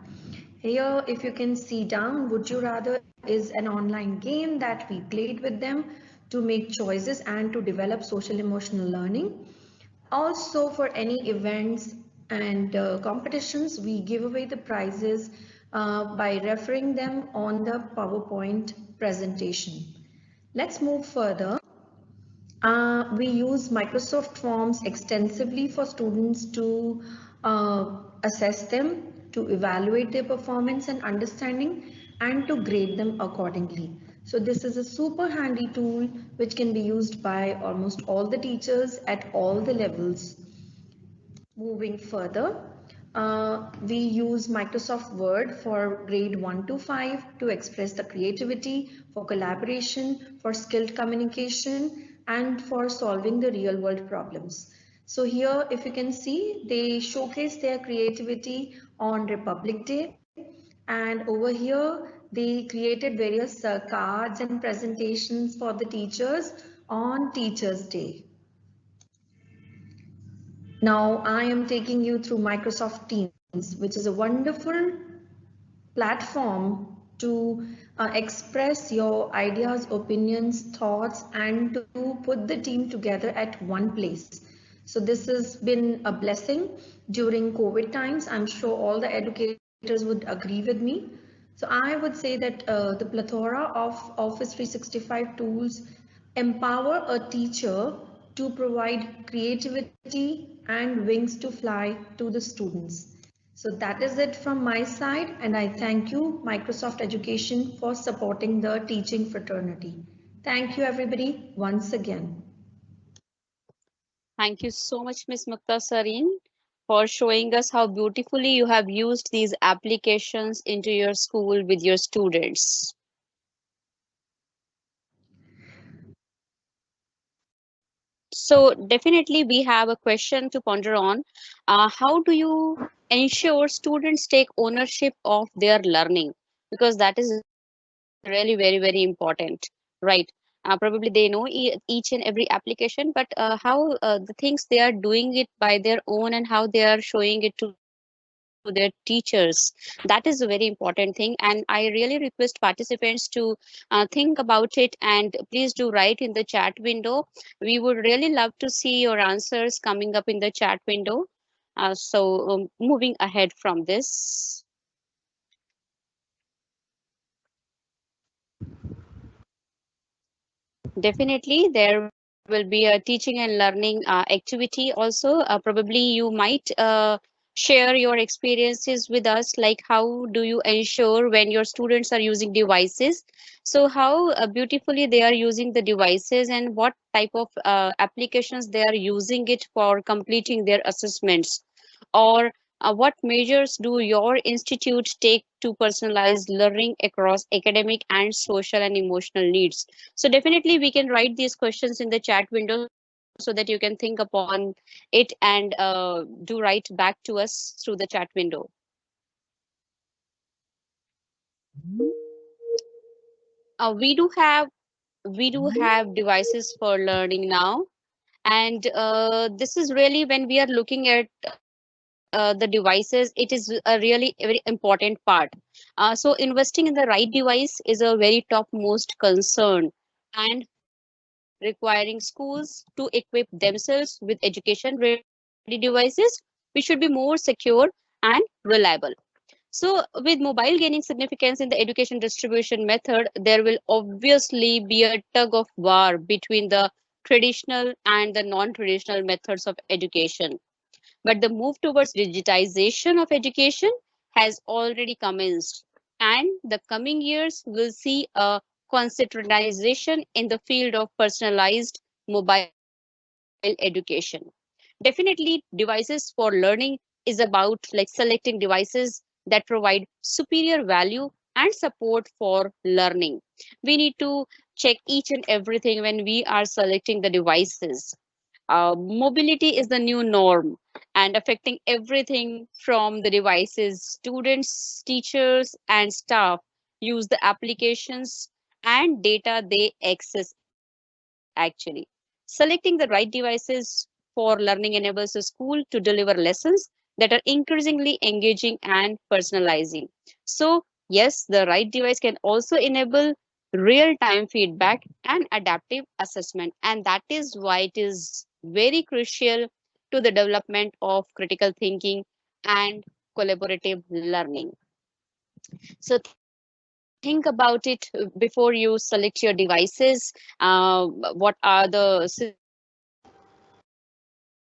Here, if you can see down, Would You Rather is an online game that we played with them to make choices and to develop social emotional learning. Also, for any events and competitions, we give away the prizes by referring them on the PowerPoint presentation. Let's move further. We use Microsoft Forms extensively for students to assess them, to evaluate their performance and understanding, and to grade them accordingly. So this is a super handy tool which can be used by almost all the teachers at all the levels. Moving further, we use Microsoft Word for grade 1 to 5 to express the creativity, for collaboration, for skilled communication, and for solving the real world problems. So here, if you can see, they showcase their creativity on Republic Day. And over here, they created various cards and presentations for the teachers on Teachers' Day. Now I am taking you through Microsoft Teams, which is a wonderful platform to express your ideas, opinions, thoughts, and to put the team together at one place. So this has been a blessing during COVID times. I'm sure all the educators would agree with me. So I would say that the plethora of Office 365 tools empower a teacher to provide creativity and wings to fly to the students. So that is it from my side, and I thank you, Microsoft Education, for supporting the teaching fraternity. Thank you, everybody, once again. Thank you so much, Ms. Mukta Sareen, for showing us how beautifully you have used these applications into your school with your students. So definitely we have a question to ponder on. How do you ensure students take ownership of their learning? Because that is really very, very important, right? Probably they know each and every application, but how the things they are doing it by their own and how they are showing it to their teachers, that is a very important thing. And I really request participants to think about it, and please do write in the chat window. We would really love to see your answers coming up in the chat window. Moving ahead from this, definitely there will be a teaching and learning activity also. Probably you might share your experiences with us, like how do you ensure when your students are using devices, so how beautifully they are using the devices and what type of applications they are using it for completing their assessments, or what measures do your institute take to personalize learning across academic and social and emotional needs? So definitely we can write these questions in the chat window so that you can think upon it and do write back to us through the chat window. We do have devices for learning now, and this is really when we are looking at the devices, it is a really a very important part. So investing in the right device is a very topmost concern, and requiring schools to equip themselves with education ready devices, we should be more secure and reliable. So, with mobile gaining significance in the education distribution method, there will obviously be a tug of war between the traditional and the non traditional methods of education. But the move towards digitization of education has already commenced, and the coming years will see a concentration in the field of personalized mobile education. Definitely, devices for learning is about like selecting devices that provide superior value and support for learning. We need to check each and everything when we are selecting the devices. Mobility is the new norm and affecting everything from the devices. Students, teachers, and staff use the applications and data they access actually. Selecting the right devices for learning enables a school to deliver lessons that are increasingly engaging and personalizing. So, yes, the right device can also enable real time feedback and adaptive assessment, and that is why it is very crucial to the development of critical thinking and collaborative learning. So think about it before you select your devices. What are the systems that you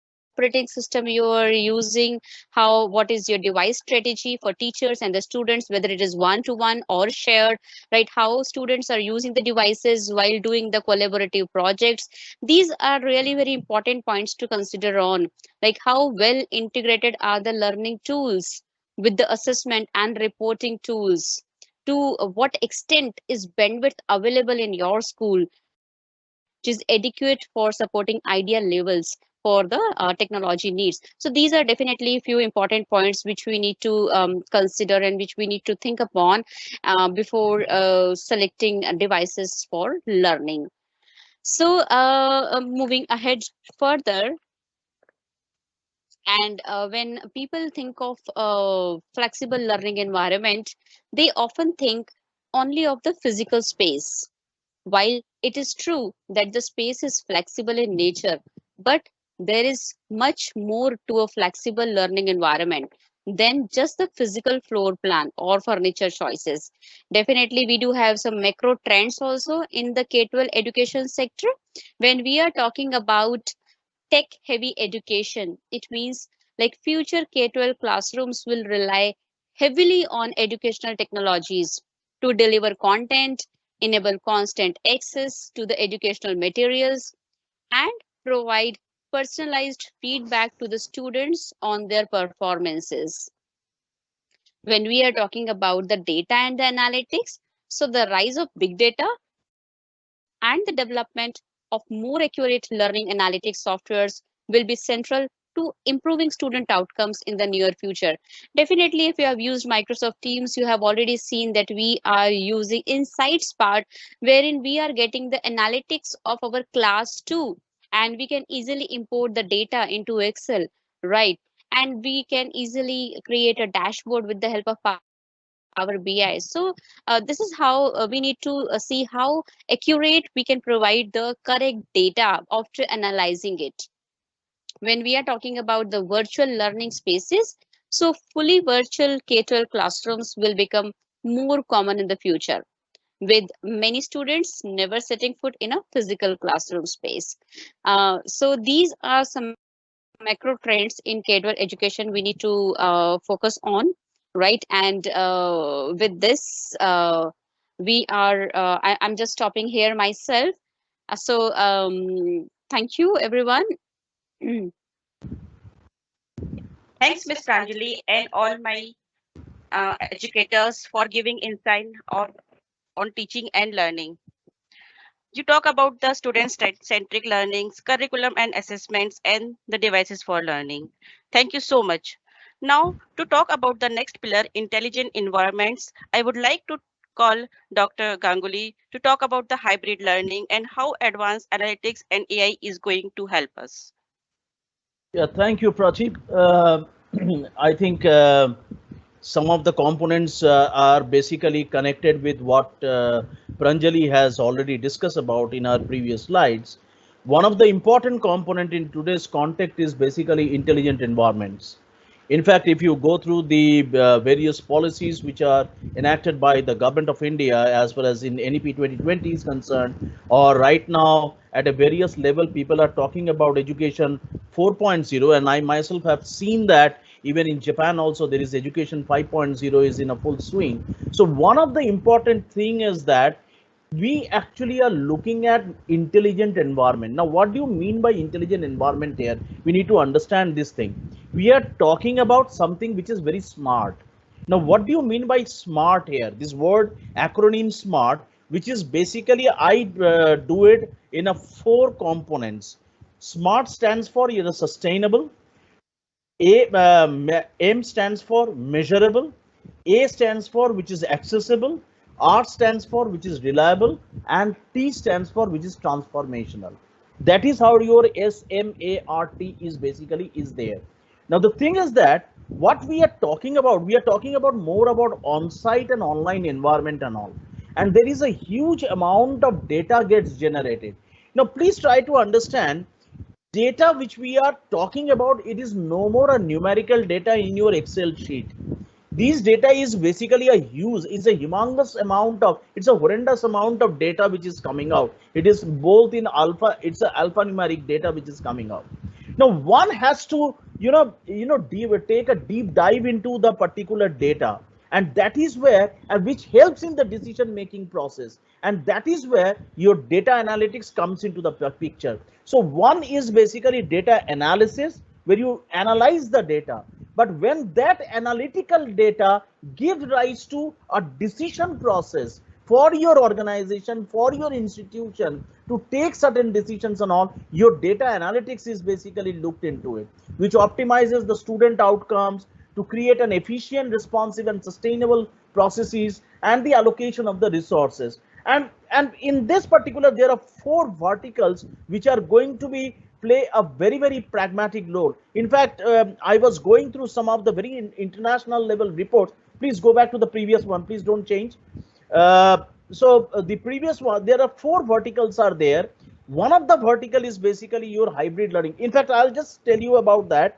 are using? operating system you are using, what is your device strategy for teachers and the students, whether it is one to one or shared, right? How students are using the devices while doing the collaborative projects. These are really very important points to consider on, like how well integrated are the learning tools with the assessment and reporting tools. To what extent is bandwidth available in your school, which is adequate for supporting idea levels for the technology needs. So these are definitely few important points which we need to consider and which we need to think upon before selecting devices for learning. So moving ahead further, and when people think of flexible learning environment, they often think only of the physical space. While it is true that the space is flexible in nature, but there is much more to a flexible learning environment than just the physical floor plan or furniture choices. Definitely, we do have some macro trends also in the K-12 education sector. When we are talking about tech heavy education, it means like future K-12 classrooms will rely heavily on educational technologies to deliver content, enable constant access to the educational materials, and provide personalized feedback to the students on their performances. When we are talking about the data and the analytics, so the rise of big data and the development of more accurate learning analytics softwares will be central to improving student outcomes in the near future. Definitely, if you have used Microsoft Teams, you have already seen that we are using Insights part, wherein we are getting the analytics of our class too, and we can easily import the data into Excel, right? And we can easily create a dashboard with the help of Power BI. So this is how we need to see how accurate we can provide the correct data after analyzing it. When we are talking about the virtual learning spaces, so fully virtual K-12 classrooms will become more common in the future, with many students never setting foot in a physical classroom space. So these are some macro trends in K-12 education we need to focus on, right? And with this, we are. I'm just stopping here myself. Thank you, everyone. Thanks, Miss Pranjali, and all my educators for giving insight on teaching and learning. You talk about the student-centric learnings, curriculum and assessments, and the devices for learning. Thank you so much. Now, to talk about the next pillar, intelligent environments, I would like to call Dr. Ganguly to talk about the hybrid learning and how advanced analytics and AI is going to help us. Yeah, thank you, Prachi. I think some of the components are basically connected with what Pranjali has already discussed about in our previous slides. One of the important component in today's context is basically intelligent environments. In fact, if you go through the various policies which are enacted by the government of India as well as in NEP 2020 is concerned, or right now at a various level, people are talking about education 4.0, and I myself have seen that even in Japan also there is education 5.0 is in a full swing. So one of the important thing is that we actually are looking at intelligent environment. Now, what do you mean by intelligent environment here? We need to understand this thing. We are talking about something which is very smart. Now, what do you mean by smart here? This word acronym SMART, which is basically I do it in a 4 components. SMART stands for sustainable. M stands for measurable. A stands for which is accessible. R stands for which is reliable, and T stands for which is transformational. That is how your SMART is basically is there. Now the thing is that what we are talking about more about on-site and online environment and all. And there is a huge amount of data gets generated. Now please try to understand data which we are talking about, it is no more a numerical data in your Excel sheet. These data is basically a huge, it's a humongous amount of, it's a horrendous amount of data which is coming out. It is both in alpha, it's a alphanumeric data which is coming out. Now one has to take a deep dive into the particular data, and that is where, and which helps in the decision making process, and that is where your data analytics comes into the picture. So one is basically data analysis, where you analyze the data, but when that analytical data gives rise to a decision process for your organization, for your institution, to take certain decisions and all, your data analytics is basically looked into it, which optimizes the student outcomes to create an efficient, responsive, and sustainable processes and the allocation of the resources. And in this particular, there are four verticals which are going to be play a very pragmatic role. In fact, I was going through some of the very international level reports. Please go back to the previous one. Please don't change. The previous one, there are four verticals are there. One of the vertical is basically your hybrid learning. In fact, I'll just tell you about that.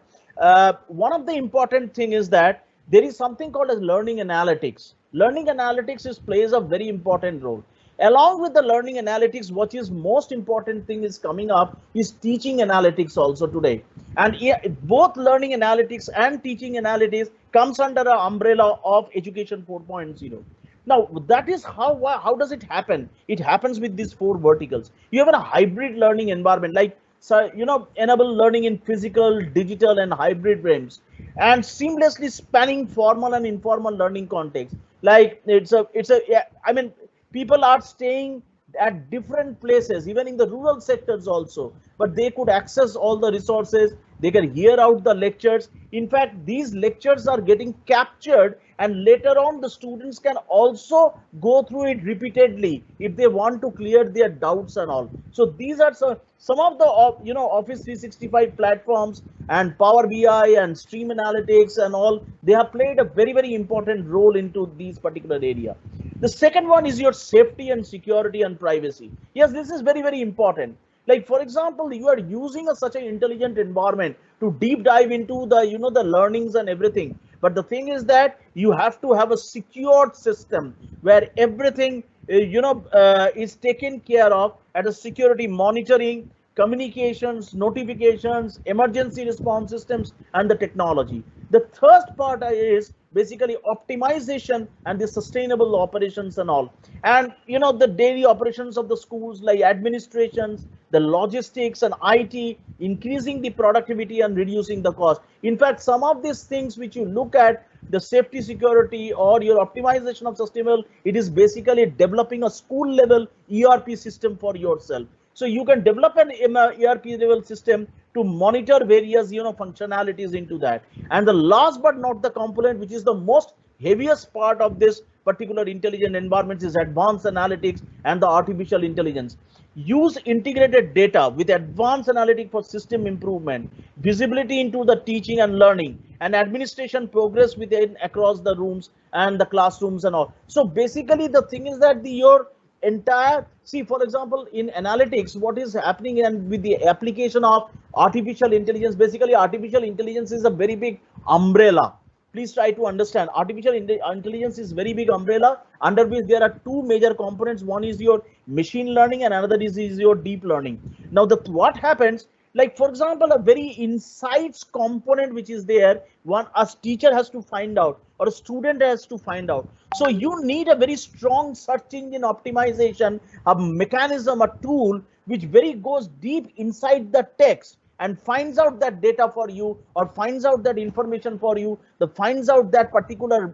One of the important thing is that there is something called as learning analytics. Learning analytics plays a very important role. Along with the learning analytics, what is most important thing is coming up is teaching analytics also today. And both learning analytics and teaching analytics comes under an umbrella of Education 4.0. Now that is how does it happen? It happens with these four verticals. You have a hybrid learning environment, like, so enable learning in physical, digital, and hybrid realms, and seamlessly spanning formal and informal learning context. Like yeah, I mean, people are staying at different places, even in the rural sectors also, but they could access all the resources. They can hear out the lectures. In fact, these lectures are getting captured, and later on the students can also go through it repeatedly if they want to clear their doubts and all. So these are some of the Office 365 platforms and Power BI and Stream Analytics and all. They have played a very important role into these particular area. The second one is your safety and security and privacy. Yes, this is very important. Like, for example, you are using such an intelligent environment to deep dive into the the learnings and everything. But the thing is that you have to have a secured system where everything is taken care of at a security monitoring, communications, notifications, emergency response systems, and the technology. The third part is basically optimization and the sustainable operations and all. And the daily operations of the schools, like administrations, the logistics and IT, increasing the productivity and reducing the cost. In fact, some of these things which you look at, the safety, security, or your optimization of sustainable, it is basically developing a school level ERP system for yourself. So you can develop an ERP level system to monitor various functionalities into that. And the last but not the component, which is the most heaviest part of this particular intelligent environment, is advanced analytics and the artificial intelligence. Use integrated data with advanced analytics for system improvement, visibility into the teaching and learning, and administration progress within across the rooms and the classrooms and all. So basically the thing is that your entire, see, for example, in analytics, what is happening, and with the application of artificial intelligence, basically artificial intelligence is a very big umbrella. Please try to understand, artificial intelligence is very big umbrella under which there are two major components. One is your machine learning and another is your deep learning. Now what happens, like, for example, a very insights component which is there, one a teacher has to find out or a student has to find out. So you need a very strong search engine optimization, a mechanism, a tool which very goes deep inside the text and finds out that data for you, or finds out that information for you, that finds out that particular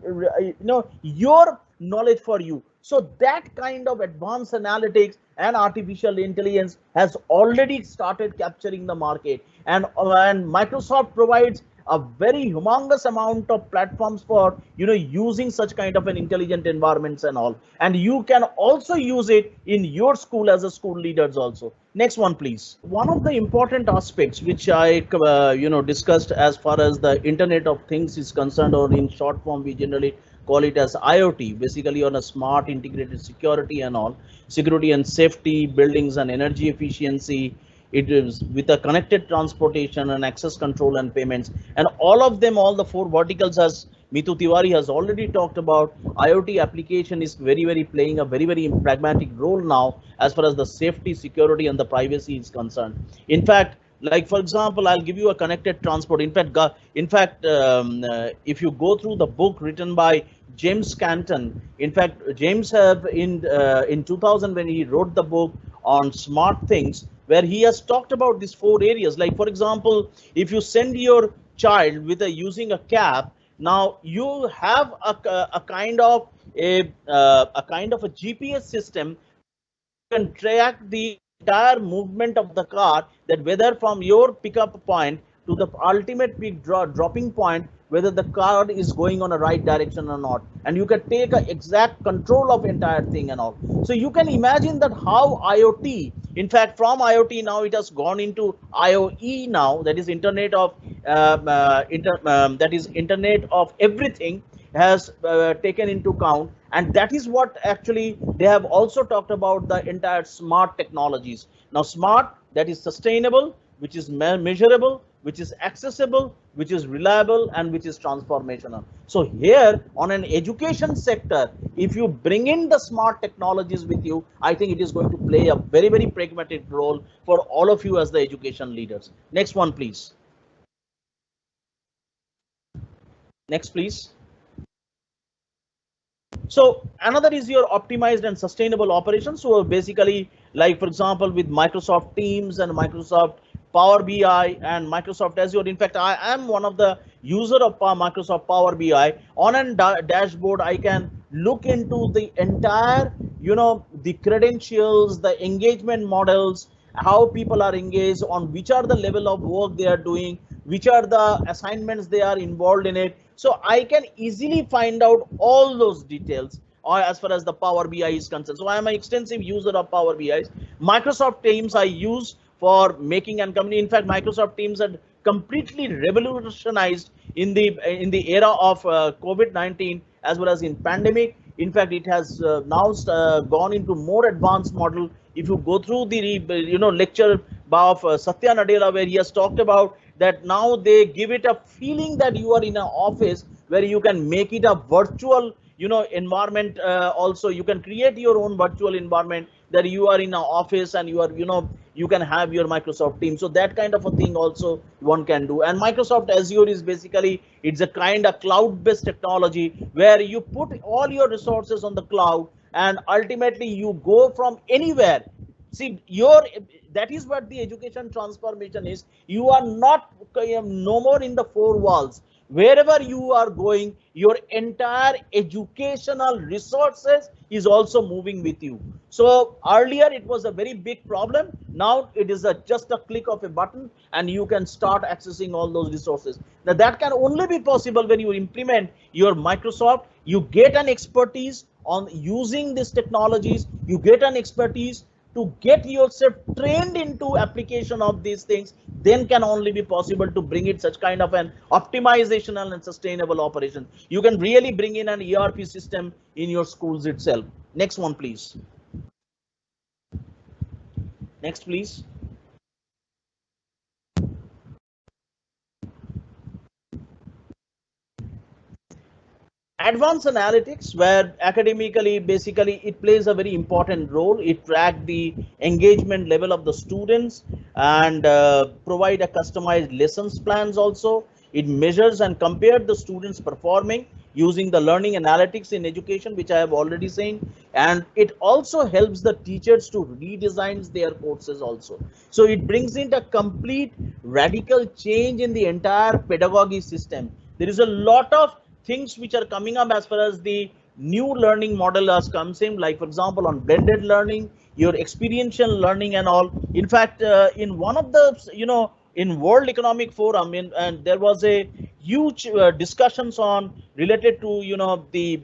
your knowledge for you. So that kind of advanced analytics and artificial intelligence has already started capturing the market, and Microsoft provides a very humongous amount of platforms for using such kind of an intelligent environments and all. And you can also use it in your school as a school leaders also. Next one, please. One of the important aspects which I discussed as far as the Internet of Things is concerned, or in short form we generally call it as IoT, basically on a smart integrated security and all, security and safety, buildings and energy efficiency. It is with a connected transportation and access control and payments, and all of them, all the four verticals, as Meetu Tiwari has already talked about. IoT application is very playing a very pragmatic role now as far as the safety, security, and the privacy is concerned. In fact, Like for example, I'll give you a connected transport. If you go through the book written by James Canton, in fact, James have in 2000 when he wrote the book on smart things, where he has talked about these 4 areas. Like for example, if you send your child with using a cab, now you have a kind of a kind of a GPS system can track the entire movement of the car, that whether from your pickup point to the ultimate peak dropping point, whether the car is going on a right direction or not, and you can take a exact control of entire thing and all. So you can imagine that how IoT, in fact from IoT now it has gone into IoE now, that is internet of that is internet of everything, has taken into account. And that is what actually they have also talked about, the entire smart technologies. Now smart, that is sustainable, which is measurable, which is accessible, which is reliable, and which is transformational. So here on an education sector, if you bring in the smart technologies with you, I think it is going to play a very, very pragmatic role for all of you as the education leaders. Next one, please. Next, please. So another is your optimized and sustainable operations. So basically, like for example, with Microsoft Teams and Microsoft Power BI and Microsoft Azure. In fact, I am one of the user of Microsoft Power BI. On a dashboard, I can look into the entire, the credentials, the engagement models, how people are engaged, on which are the level of work they are doing, which are the assignments they are involved in it. So I can easily find out all those details as far as the Power BI is concerned. So I am an extensive user of Power BI. Microsoft Teams I use for making and company. In fact, Microsoft Teams had completely revolutionized in the era of COVID-19 as well as in pandemic. In fact, it has now gone into more advanced model. If you go through the lecture of Satya Nadella, where he has talked about that now they give it a feeling that you are in an office, where you can make it a virtual environment. Also you can create your own virtual environment, that you are in an office and you are you can have your Microsoft Teams. So that kind of a thing also one can do. And Microsoft Azure is basically, it's a kind of cloud based technology, where you put all your resources on the cloud and ultimately you go from anywhere. See, that is what the education transformation is. You are not no more in the four walls. Wherever you are going, your entire educational resources is also moving with you. So earlier it was a very big problem. Now it is just a click of a button and you can start accessing all those resources. Now that can only be possible when you implement your Microsoft. You get an expertise on using these technologies. You get an expertise to get yourself trained into application of these things, then can only be possible to bring it such kind of an optimizational and sustainable operation. You can really bring in an ERP system in your schools itself. Next one, please. Next, please. Advanced analytics, where academically basically it plays a very important role. It tracks the engagement level of the students and provide a customized lessons plans. Also it measures and compares the students performing using the learning analytics in education, which I have already seen. And it also helps the teachers to redesign their courses also. So it brings in a complete radical change in the entire pedagogy system. There is a lot of things which are coming up as far as the new learning model has comes in, like for example on blended learning, your experiential learning and all. In fact, in one of the in World Economic Forum, and there was a huge discussions on related to the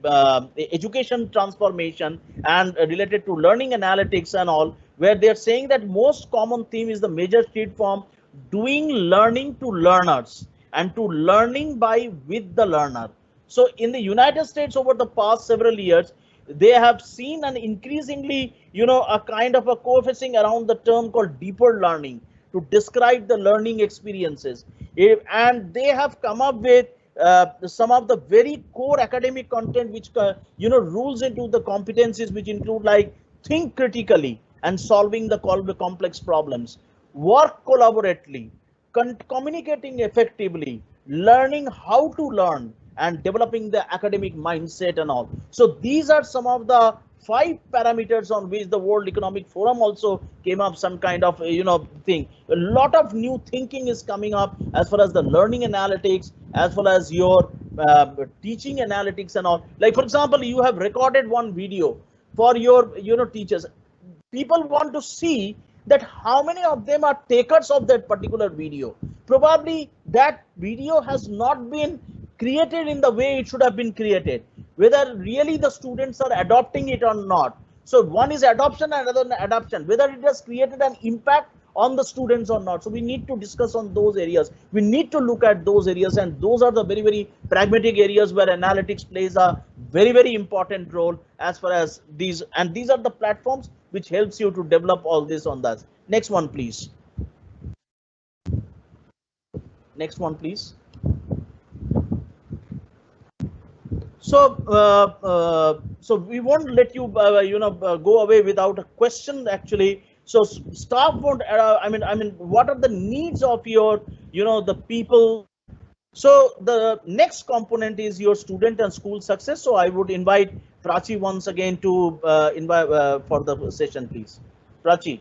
education transformation and related to learning analytics and all, where they're saying that most common theme is the major shift from doing learning to learners and to learning by with the learner. So in the United States over the past several years, they have seen an increasingly, a kind of a coefficient around the term called deeper learning to describe the learning experiences. And they have come up with some of the very core academic content which, rules into the competencies, which include like think critically and solving the complex problems. work collaboratively, communicating effectively, learning how to learn, and developing the academic mindset and all. So these are some of the 5 parameters on which the World Economic Forum also came up some kind of thing. A lot of new thinking is coming up as far as the learning analytics, as well as your teaching analytics and all. Like for example, you have recorded one video for your teachers. People want to see that how many of them are takers of that particular video. Probably that video has not been created in the way it should have been created, whether really the students are adopting it or not. So one is adoption and another adoption, whether it has created an impact on the students or not. So we need to discuss on those areas. We need to look at those areas, and those are the very, very pragmatic areas where analytics plays a very, very important role as far as these, and these are the platforms which helps you to develop all this on that. Next one, please. Next one, please. So we won't let you go away without a question actually. So staff won't. What are the needs of your the people? So the next component is your student and school success. So I would invite Prachi once again to invite for the session, please. Prachi.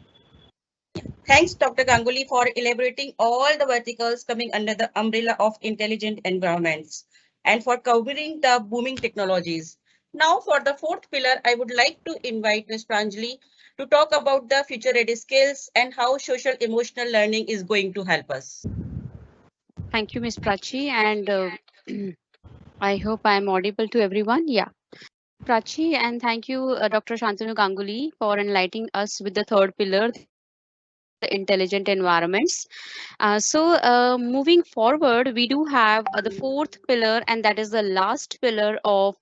Thanks, Dr. Ganguly, for elaborating all the verticals coming under the umbrella of intelligent environments and for covering the booming technologies. Now, for the fourth pillar, I would like to invite Ms. Pranjali to talk about the future ready skills and how social emotional learning is going to help us. Thank you, Ms. Prachi, and I hope I am audible to everyone. Yeah. Prachi, and thank you, Dr. Shantanu Ganguly, for enlightening us with the third pillar, the intelligent environments. Moving forward, we do have the fourth pillar, and that is the last pillar of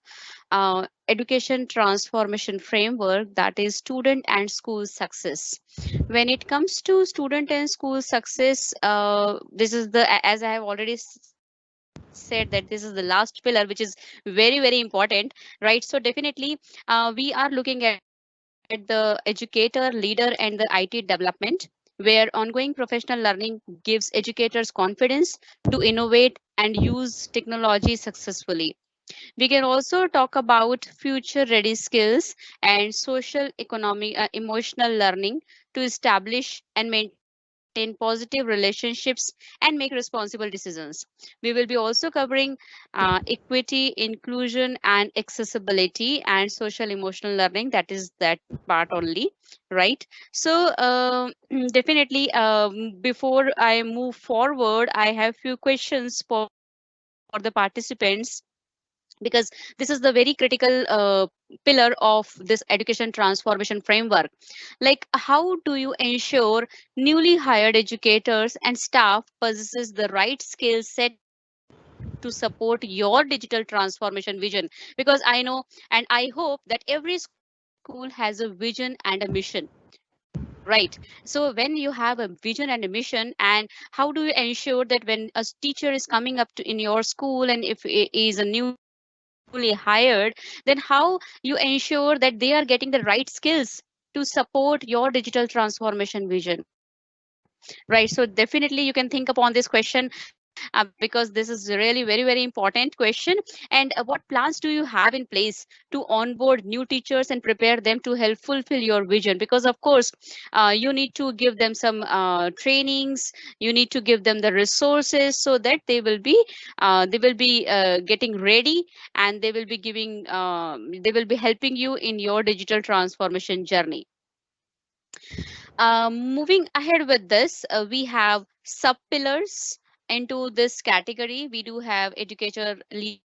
education transformation framework, that is student and school success. When it comes to student and school success, this is as I have already said, that this is the last pillar, which is very, very important, right? So definitely we are looking at the educator, leader, and the IT development, where ongoing professional learning gives educators confidence to innovate and use technology successfully. We can also talk about future ready skills and social economic emotional learning to establish and maintain positive relationships and make responsible decisions. We will be also covering equity, inclusion, and accessibility and social emotional learning. That is that part only, right? So definitely, before I move forward, I have few questions for the participants, because this is the very critical pillar of this education transformation framework. Like, how do you ensure newly hired educators and staff possesses the right skill set to support your digital transformation vision? Because I know and I hope that every school has a vision and a mission, right? So when you have a vision and a mission, and how do you ensure that when a teacher is coming up to in your school, and if he is a newly hired, then how you ensure that they are getting the right skills to support your digital transformation vision, right? So definitely you can think upon this question, because this is really very, very important question. And what plans do you have in place to onboard new teachers and prepare them to help fulfill your vision? Because of course you need to give them some trainings, you need to give them the resources so that they will be getting ready, and they will be helping you in your digital transformation journey. Moving ahead with this, we have sub pillars into this category. We do have educator, leader,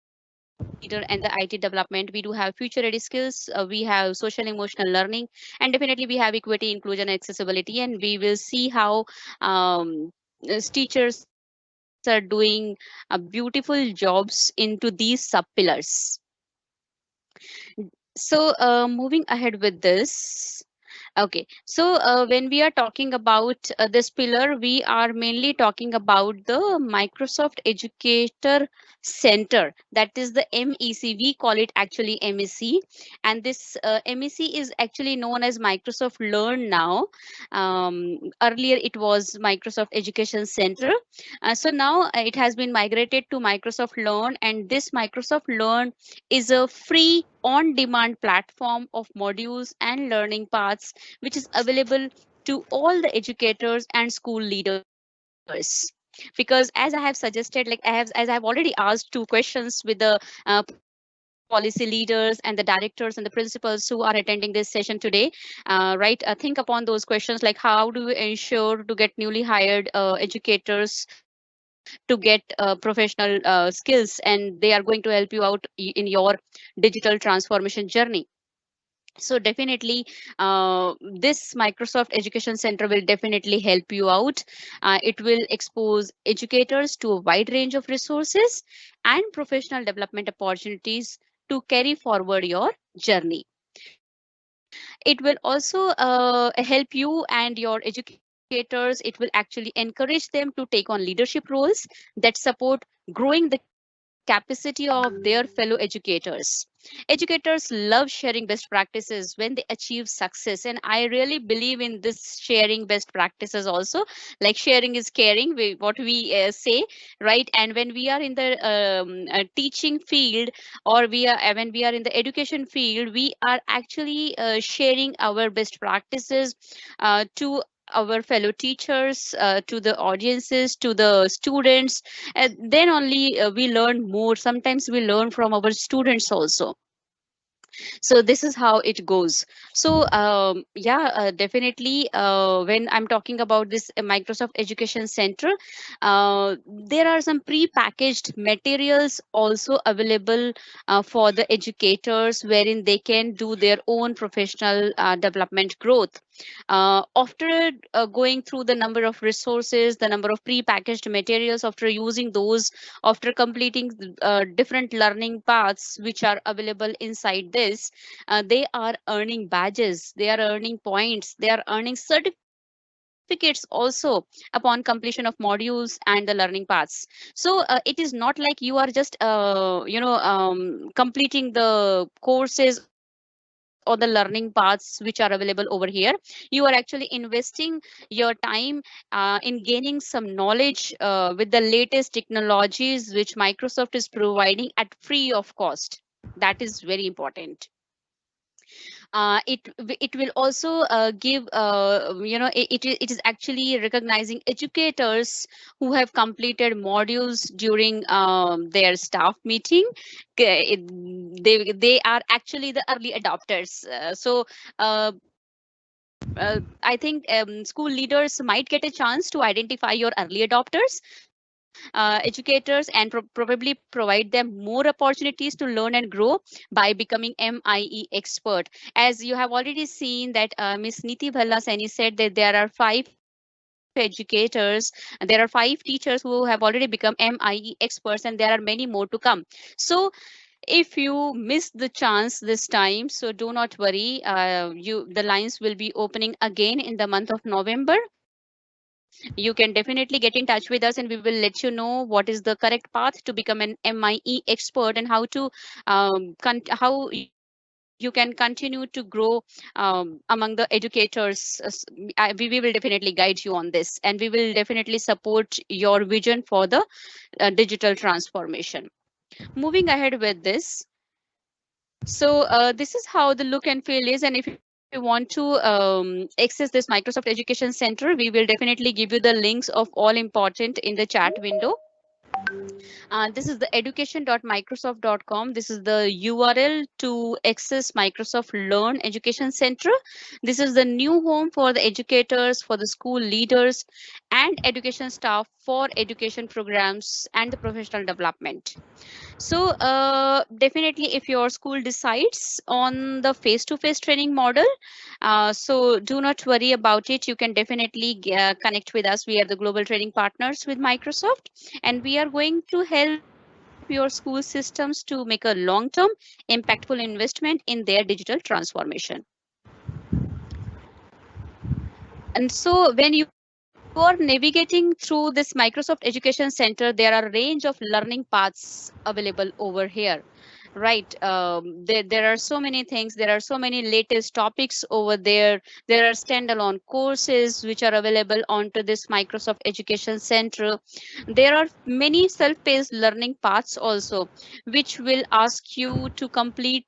and the IT development. We do have future ready skills. We have social emotional learning, and definitely we have equity, inclusion, and accessibility. And we will see how teachers are doing beautiful jobs into these sub pillars. So moving ahead with this, Okay, so when we are talking about this pillar, we are mainly talking about the Microsoft Educator Center. That is the MEC. We call it actually MEC, and this MEC is actually known as Microsoft Learn now. Earlier, it was Microsoft Education Center. So now it has been migrated to Microsoft Learn, and this Microsoft Learn is a free on-demand platform of modules and learning paths which is available to all the educators and school leaders. Because as I have suggested, like as I have already asked two questions with the policy leaders and the directors and the principals who are attending this session today, right? Think upon those questions like how do we ensure to get newly hired educators to get professional skills, and they are going to help you out in your digital transformation journey. So definitely this Microsoft Education Center will definitely help you out. It will expose educators to a wide range of resources and professional development opportunities to carry forward your journey. It will also help you and your educators. It will actually encourage them to take on leadership roles that support growing the capacity of their fellow educators. Educators love sharing best practices when they achieve success, and I really believe in this sharing best practices also. Like sharing is caring, what we say, right? And when we are in the teaching field, or when we are in the education field, we are actually sharing our best practices to our fellow teachers, to the audiences, to the students. Then only we learn more. Sometimes we learn from our students also. So this is how it goes. So yeah, definitely when I'm talking about this Microsoft Education Center, there are some pre-packaged materials also available for the educators, wherein they can do their own professional development growth. After going through the number of resources, the number of pre-packaged materials, after using those, after completing different learning paths which are available inside this, they are earning badges, they are earning points, they are earning certificates also upon completion of modules and the learning paths. So it is not like you are just completing the courses or the learning paths which are available over here. You are actually investing your time in gaining some knowledge with the latest technologies which Microsoft is providing at free of cost. That is very important. It will also give it is actually recognizing educators who have completed modules during their staff meeting. They are actually the early adopters. I think school leaders might get a chance to identify your early adopters, educators, and probably provide them more opportunities to learn and grow by becoming MIE expert. As you have already seen that Ms. Niti Bhalla Saini said that there are 5 educators, there are 5 teachers who have already become MIE experts, and there are many more to come. So if you missed the chance this time, so do not worry. The lines will be opening again in the month of November. You can definitely get in touch with us, and we will let you know what is the correct path to become an MIE expert, and how to how you can continue to grow among the educators. We will definitely guide you on this, and we will definitely support your vision for the digital transformation. Moving ahead with this, so this is how the look and feel is. And if you want to access this Microsoft Education Center, we will definitely give you the links of all important in the chat window. This is the education.microsoft.com. This is the URL to access Microsoft Learn Education Center. This is the new home for the educators, for the school leaders, and education staff for education programs and the professional development. So definitely, if your school decides on the face-to-face training model, so do not worry about it. You can definitely connect with us. We are the global training partners with Microsoft, and we are going to help your school systems to make a long-term, impactful investment in their digital transformation. And so when you are navigating through this Microsoft Education Center, there are a range of learning paths available over here. Right. There are so many things. There are so many latest topics over there. There are standalone courses which are available onto this Microsoft Education Center. There are many self-paced learning paths also, which will ask you to complete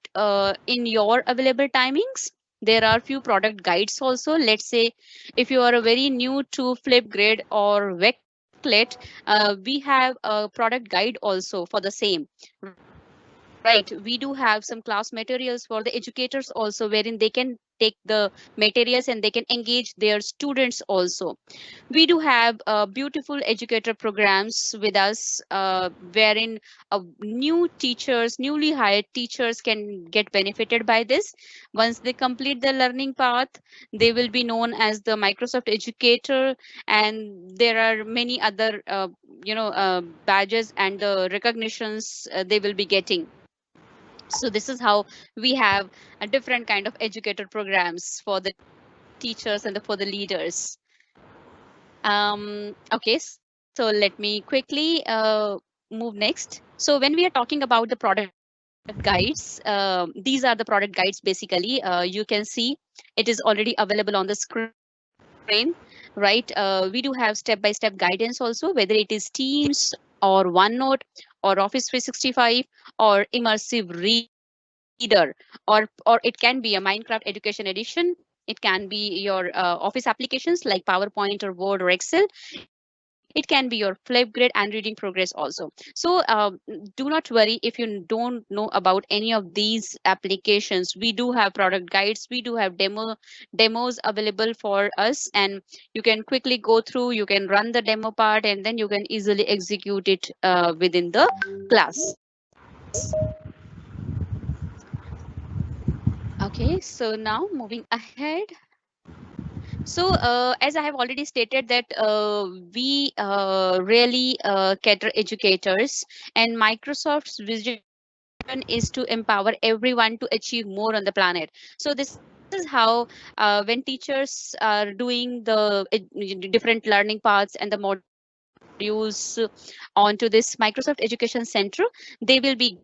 in your available timings. There are few product guides also. Let's say if you are a very new to Flipgrid or Veclet, we have a product guide also for the same. Right, we do have some class materials for the educators also, wherein they can take the materials and they can engage their students also. We do have beautiful educator programs with us, wherein new teachers, newly hired teachers can get benefited by this. Once they complete the learning path, they will be known as the Microsoft Educator, and there are many other badges and the recognitions they will be getting. So this is how we have a different kind of educator programs for the teachers and for the leaders. Okay, so let me quickly move next. So when we are talking about the product guides, these are the product guides basically. You can see it is already available on the screen, right? We do have step-by-step guidance also, whether it is Teams or OneNote or Office 365 or immersive reader, or it can be a Minecraft Education Edition. It can be your Office applications like PowerPoint or Word or Excel. It can be your Flipgrid and reading progress also. So do not worry if you don't know about any of these applications. We do have product guides, we do have demos available for us, and you can quickly go through, you can run the demo part, and then you can easily execute it within the class. Okay, so now moving ahead. So, as I have already stated that we really cater educators, and Microsoft's vision is to empower everyone to achieve more on the planet. So this is how when teachers are doing the different learning paths and the modules onto this Microsoft Education Center, they will be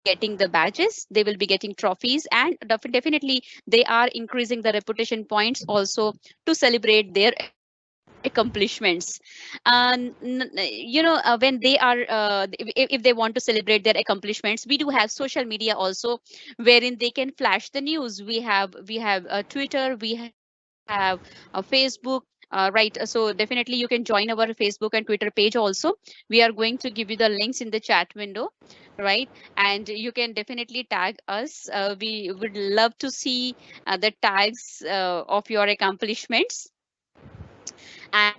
getting the badges, they will be getting trophies, and definitely they are increasing the reputation points also to celebrate their accomplishments. When they are if they want to celebrate their accomplishments, we do have social media also, wherein they can flash the news. We have Twitter, we have Facebook. Right, so definitely you can join our Facebook and Twitter page also. We are going to give you the links in the chat window, right? And you can definitely tag us. We would love to see the tags of your accomplishments. And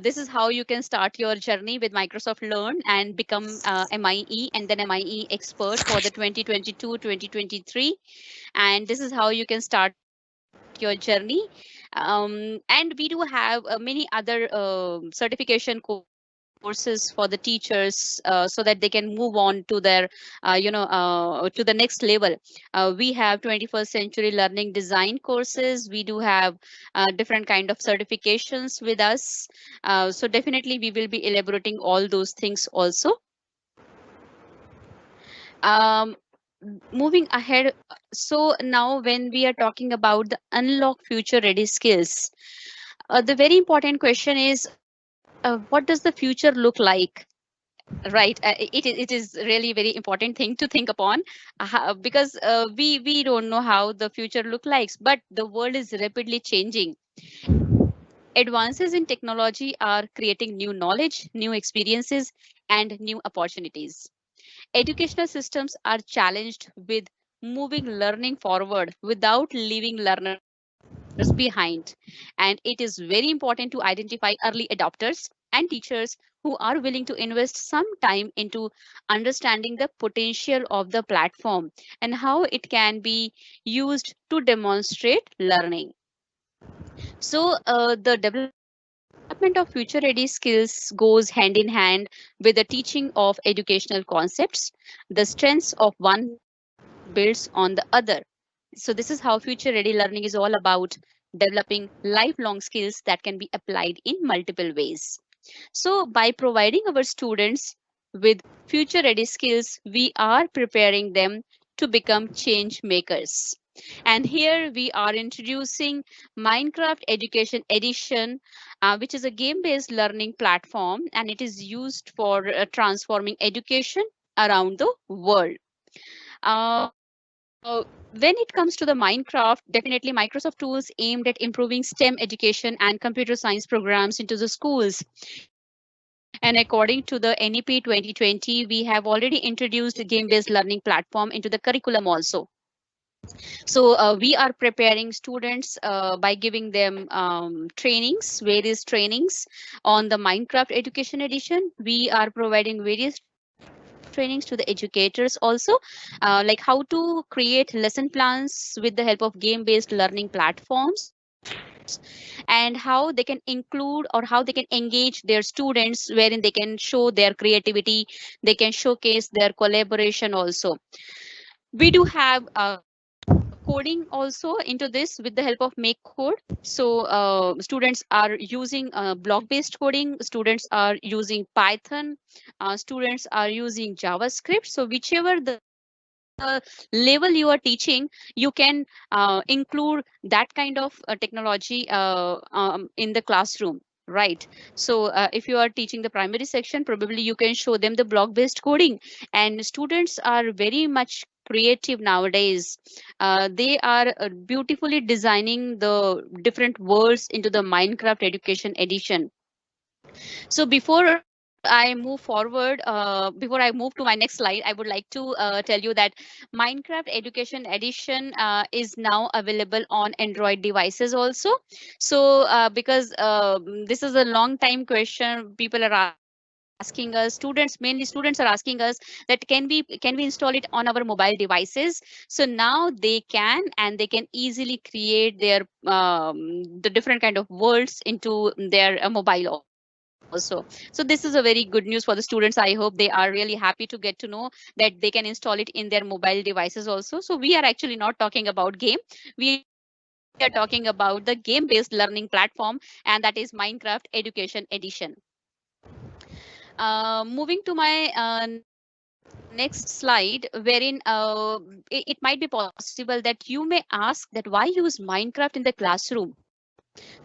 this is how you can start your journey with Microsoft Learn and become MIE and then MIE expert for the 2022-2023. And this is how you can start your journey. And we do have many other certification courses for the teachers so that they can move on to their to the next level. We have 21st century learning design courses. We do have different kind of certifications with us. So definitely we will be elaborating all those things also. um, Moving ahead, so now when we are talking about the unlock future ready skills, the very important question is, what does the future look like? Right, it is really very important thing to think upon, because we don't know how the future look like, but the world is rapidly changing. Advances in technology are creating new knowledge, new experiences, and new opportunities. Educational systems are challenged with moving learning forward without leaving learners behind. And it is very important to identify early adopters and teachers who are willing to invest some time into understanding the potential of the platform and how it can be used to demonstrate learning. So, the development of future ready skills goes hand in hand with the teaching of educational concepts. The strengths of one builds on the other. So, this is how future ready learning is all about. developing lifelong skills that can be applied in multiple ways. So, by providing our students with future ready skills, we are preparing them to become change makers. And here we are introducing Minecraft Education Edition, which is a game based learning platform, and it is used for transforming education around the world. When it comes to the Minecraft, definitely Microsoft tools aimed at improving STEM education and computer science programs into the schools. And according to the NEP 2020, we have already introduced a game-based learning platform into the curriculum also. So we are preparing students by giving them various trainings on the Minecraft Education Edition. We are providing various trainings to the educators also, like how to create lesson plans with the help of game-based learning platforms, and how they can include or how they can engage their students, wherein they can show their creativity, they can showcase their collaboration also. We do have coding also into this with the help of make code. So students are using block based coding, students are using Python, students are using JavaScript. So whichever the level you are teaching, you can include that kind of technology in the classroom, right? So if you are teaching the primary section, probably you can show them the block based coding, and students are very much creative nowadays. They are beautifully designing the different worlds into the Minecraft Education Edition. So before I move forward, before I move to my next slide, I would like to tell you that Minecraft Education Edition is now available on Android devices also. So because this is a long time question, people are asking us, mainly students are asking us that can we install it on our mobile devices? So now they can, and they can easily create their the different kind of worlds into their mobile also. So this is a very good news for the students. I hope they are really happy to get to know that they can install it in their mobile devices also. So we are actually not talking about game, we are talking about the game based learning platform, and that is Minecraft Education Edition. Moving to my next slide, wherein it might be possible that you may ask that why use Minecraft in the classroom,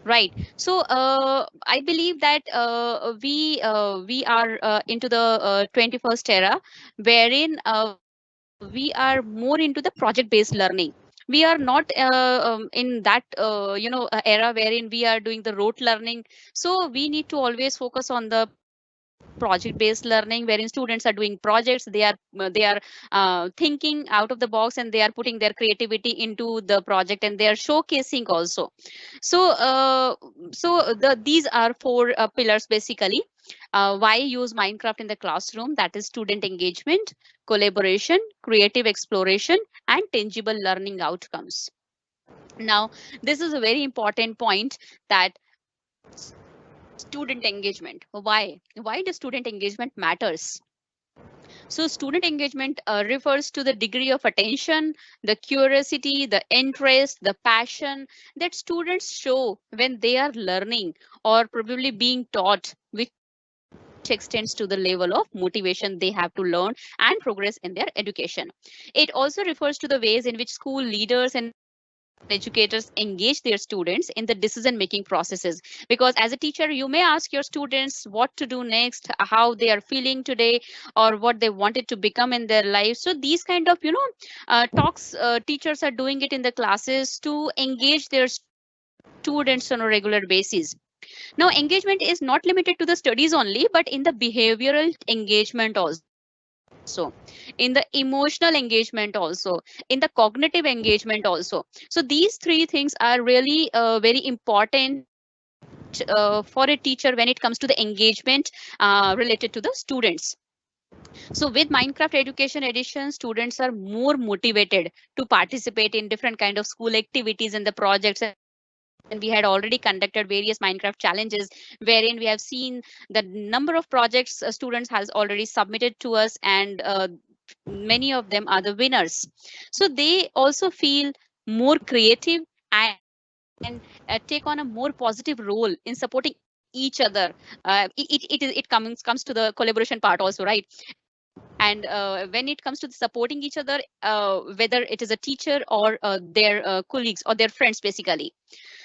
right? So I believe that we are into the 21st era, wherein we are more into the project based learning. We are not in that era wherein we are doing the rote learning. So we need to always focus on the project based learning, wherein students are doing projects. They are thinking out of the box, and they are putting their creativity into the project, and they are showcasing also. So these are four pillars basically. Why use Minecraft in the classroom? That is student engagement, collaboration, creative exploration, and tangible learning outcomes. Now, this is a very important point, that student engagement. Why does student engagement matters? So student engagement refers to the degree of attention, the curiosity, the interest, the passion that students show when they are learning or probably being taught, which extends to the level of motivation they have to learn and progress in their education. It also refers to the ways in which school leaders and educators engage their students in the decision making processes. Because as a teacher, you may ask your students what to do next, how they are feeling today, or what they wanted to become in their life. So these kind of talks, teachers are doing it in the classes to engage their students on a regular basis. Now, engagement is not limited to the studies only, but in the behavioral engagement also, in the emotional engagement also, in the cognitive engagement also. So these three things are really very important for a teacher when it comes to the engagement related to the students. So with Minecraft Education Edition, students are more motivated to participate in different kind of school activities and the projects. And we had already conducted various Minecraft challenges, wherein we have seen the number of projects students has already submitted to us, and many of them are the winners. So they also feel more creative and engaged take on a more positive role in supporting each other. It comes to the collaboration part also, right? And when it comes to the supporting each other, whether it is a teacher or their colleagues or their friends, basically.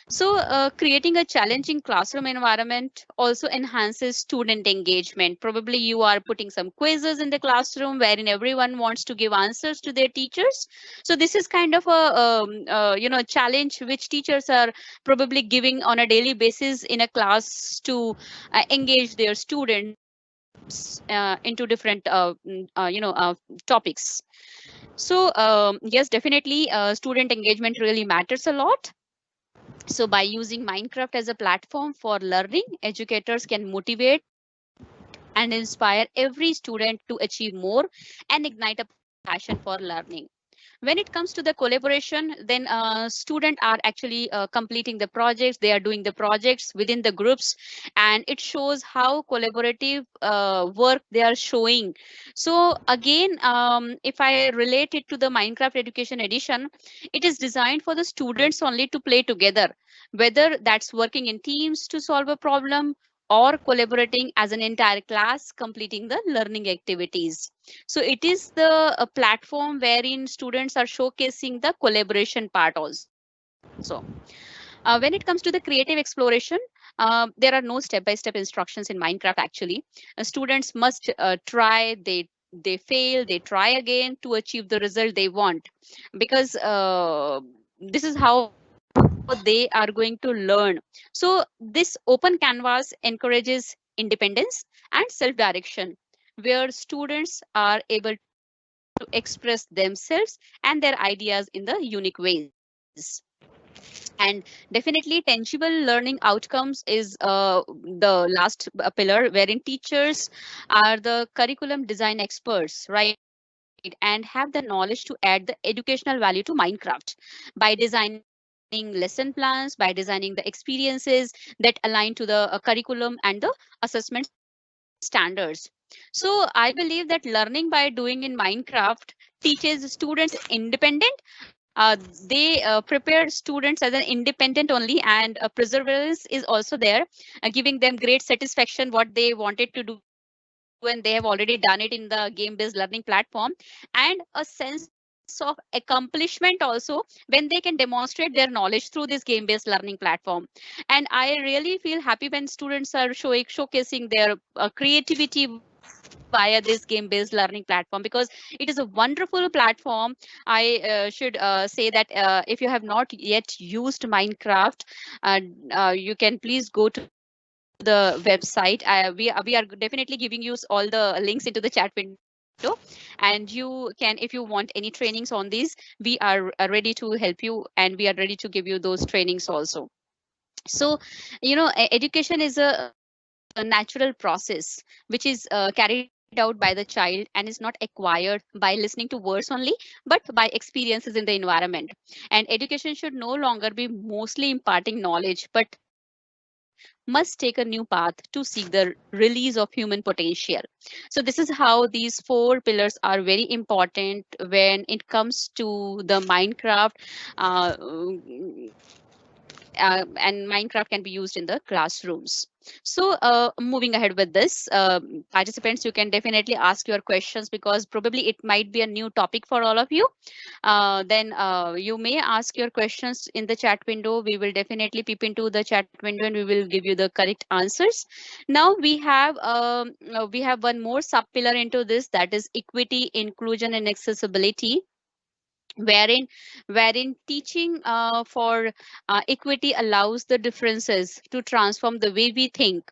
So, creating a challenging classroom environment also enhances student engagement. Probably you are putting some quizzes in the classroom wherein everyone wants to give answers to their teachers. So this is kind of a challenge which teachers are probably giving on a daily basis in a class to engage their students into different topics. So yes, definitely, student engagement really matters a lot. So by using Minecraft as a platform for learning, educators can motivate and inspire every student to achieve more and ignite a passion for learning. When it comes to the collaboration, then students are actually completing the projects, they are doing the projects within the groups, and it shows how collaborative work they are showing. So again, if I relate it to the Minecraft Education Edition, it is designed for the students only to play together, whether that's working in teams to solve a problem or collaborating as an entire class completing the learning activities. So it is the platform wherein students are showcasing the collaboration part also. When it comes to the creative exploration, there are no step-by-step instructions in Minecraft actually. Students must try, they fail, they try again to achieve the result they want, because this is how they are going to learn. So this open canvas encourages independence and self-direction, where students are able to express themselves and their ideas in the unique ways. And definitely tangible learning outcomes is the last pillar, wherein teachers are the curriculum design experts, right, and have the knowledge to add the educational value to Minecraft by designing lesson plans, by designing the experiences that align to the curriculum and the assessment standards. So I believe that learning by doing in Minecraft teaches students independent. They prepare students as an independent only, and perseverance is also there, giving them great satisfaction what they wanted to do, and they have already done it in the game-based learning platform, and a sense of accomplishment also when they can demonstrate their knowledge through this game-based learning platform. And I really feel happy when students are showcasing their creativity via this game-based learning platform, because it is a wonderful platform. I should say that if you have not yet used Minecraft, you can please go to the website. We are definitely giving you all the links into the chat window, and you can, if you want any trainings on these, we are ready to help you, and we are ready to give you those trainings also. So education is a natural process which is carried out by the child and is not acquired by listening to words only, but by experiences in the environment. And education should no longer be mostly imparting knowledge, but must take a new path to seek the release of human potential. So this is how these four pillars are very important when it comes to the Minecraft, and Minecraft can be used in the classrooms. So moving ahead with this, participants, you can definitely ask your questions, because probably it might be a new topic for all of you. Then you may ask your questions in the chat window. We will definitely peep into the chat window and we will give you the correct answers. Now we have one more sub pillar into this, that is equity, inclusion, and accessibility, wherein teaching for equity allows the differences to transform the way we think,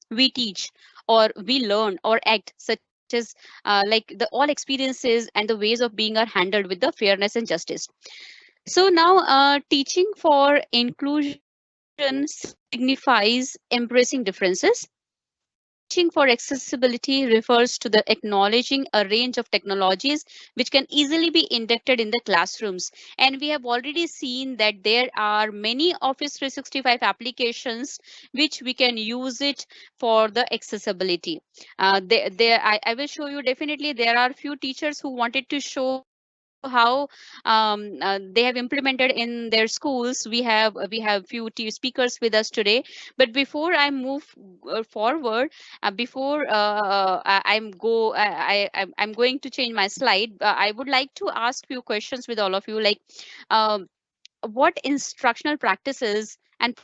we teach, or we learn or act, such as like the all experiences and the ways of being are handled with the fairness and justice. So now teaching for inclusion signifies embracing differences. Teaching for accessibility refers to the acknowledging a range of technologies which can easily be inducted in the classrooms. And we have already seen that there are many Office 365 applications which we can use it for the accessibility. I will show you, definitely there are few teachers who wanted to show how they have implemented in their schools. We have few speakers with us today. But before I move forward, before I'm going to change my slide. I would like to ask few questions with all of you, like um, what instructional practices and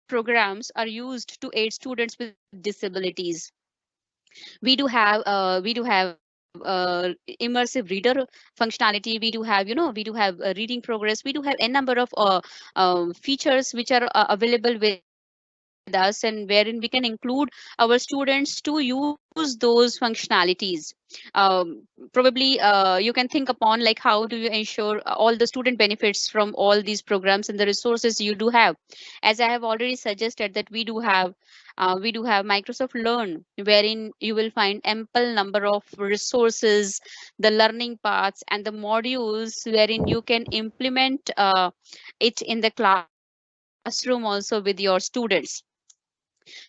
programs are used to aid students with disabilities? We do have immersive reader functionality. We do have reading progress. We do have a number of features which are available with us, and wherein we can include our students to use those functionalities. Probably you can think upon like how do you ensure all the student benefits from all these programs and the resources you do have. As I have already suggested that we do have Microsoft Learn, wherein you will find ample number of resources, the learning paths, and the modules wherein you can implement it in the classroom also with your students.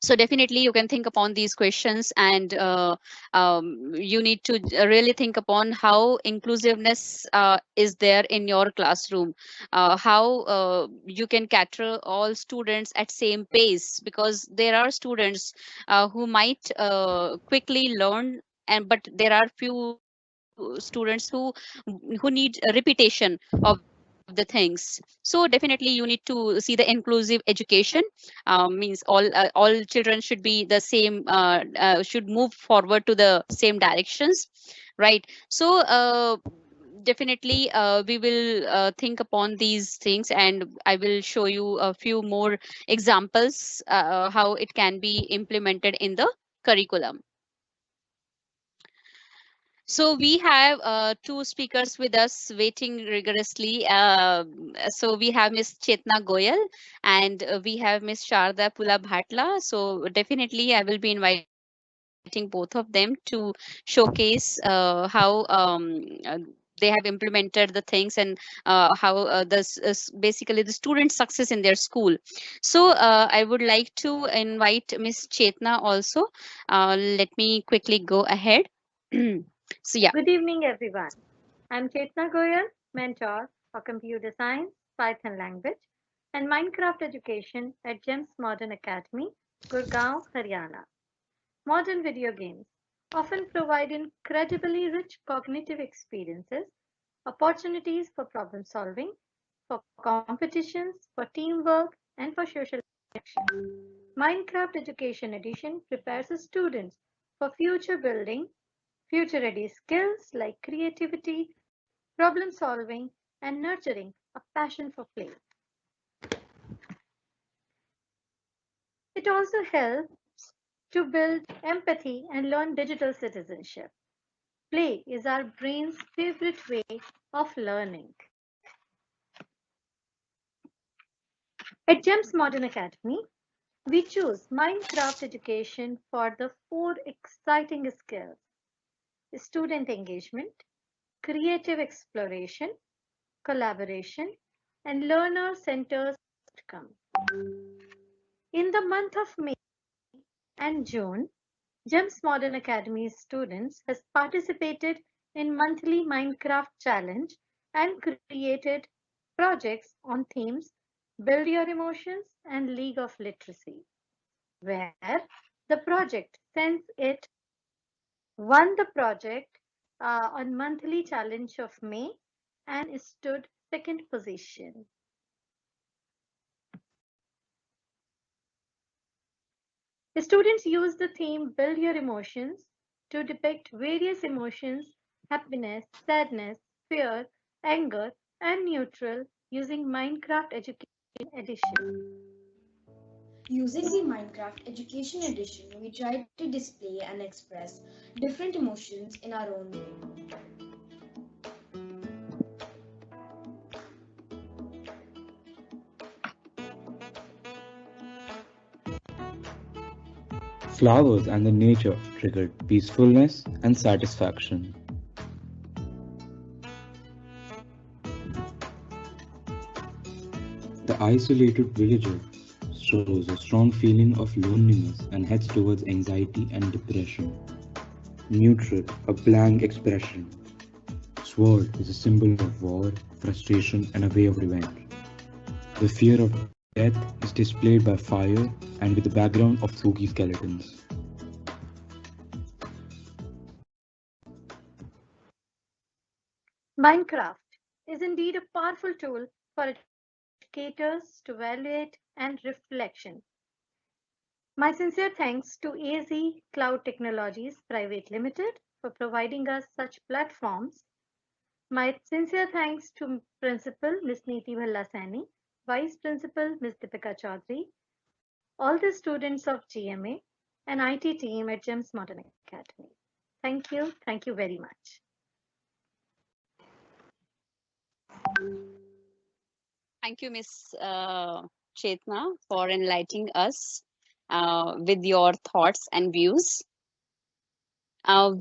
So definitely you can think upon these questions, and you need to really think upon how inclusiveness is there in your classroom, how you can cater all students at same pace, because there are students who might quickly learn, and but there are few students who need a repetition of the things. So definitely you need to see the inclusive education. Means all children should be the same, should move forward to the same directions, right? So definitely we will think upon these things, and I will show you a few more examples how it can be implemented in the curriculum. So we have two speakers with us waiting rigorously. So we have Miss Chetna Goyal, and we have Miss Sharda Pula Bhatla. So definitely I will be inviting both of them to showcase how they have implemented the things, and how basically the student success in their school. So I would like to invite Miss Chetna also. Let me quickly go ahead. So yeah. Good evening, everyone. I'm Chetna Goyal, mentor for computer science, Python language, and Minecraft education at GEMS Modern Academy, Gurgaon, Haryana. Modern video games often provide incredibly rich cognitive experiences, opportunities for problem solving, for competitions, for teamwork, and for social interaction. Minecraft Education Edition prepares the students for future building, future ready skills like creativity, problem solving, and nurturing a passion for play. It also helps to build empathy and learn digital citizenship. Play is our brain's favorite way of learning. At GEMS Modern Academy, we choose Minecraft education for the four exciting skills: student engagement, creative exploration, collaboration, and learner-centered outcome. In the month of May and June, GEMS Modern Academy students has participated in monthly Minecraft challenge and created projects on themes Build Your Emotions and League of Literacy, where the project since it won the project on monthly challenge of May and stood second position. The students use the theme Build Your Emotions to depict various emotions: happiness, sadness, fear, anger, and neutral using Minecraft Education Edition. Using the Minecraft Education Edition, we try to display and express different emotions in our own way. Flowers and the nature triggered peacefulness and satisfaction. The isolated villager shows a strong feeling of loneliness and heads towards anxiety and depression. Neutral, a blank expression, sword is a symbol of war, frustration, and a way of revenge. The fear of death is displayed by fire and with a background of spooky skeletons. Minecraft is indeed a powerful tool for educators to evaluate and reflection. My sincere thanks to AZ Cloud Technologies Private Limited for providing us such platforms. My sincere thanks to Principal Ms. Neeti Bhallasani, Vice Principal Ms. Deepika Chaudhary, all the students of GMA, and IT team at GEMS Modern Academy. Thank you very much. Thank you, Miss Chetna, for enlightening us with your thoughts and views.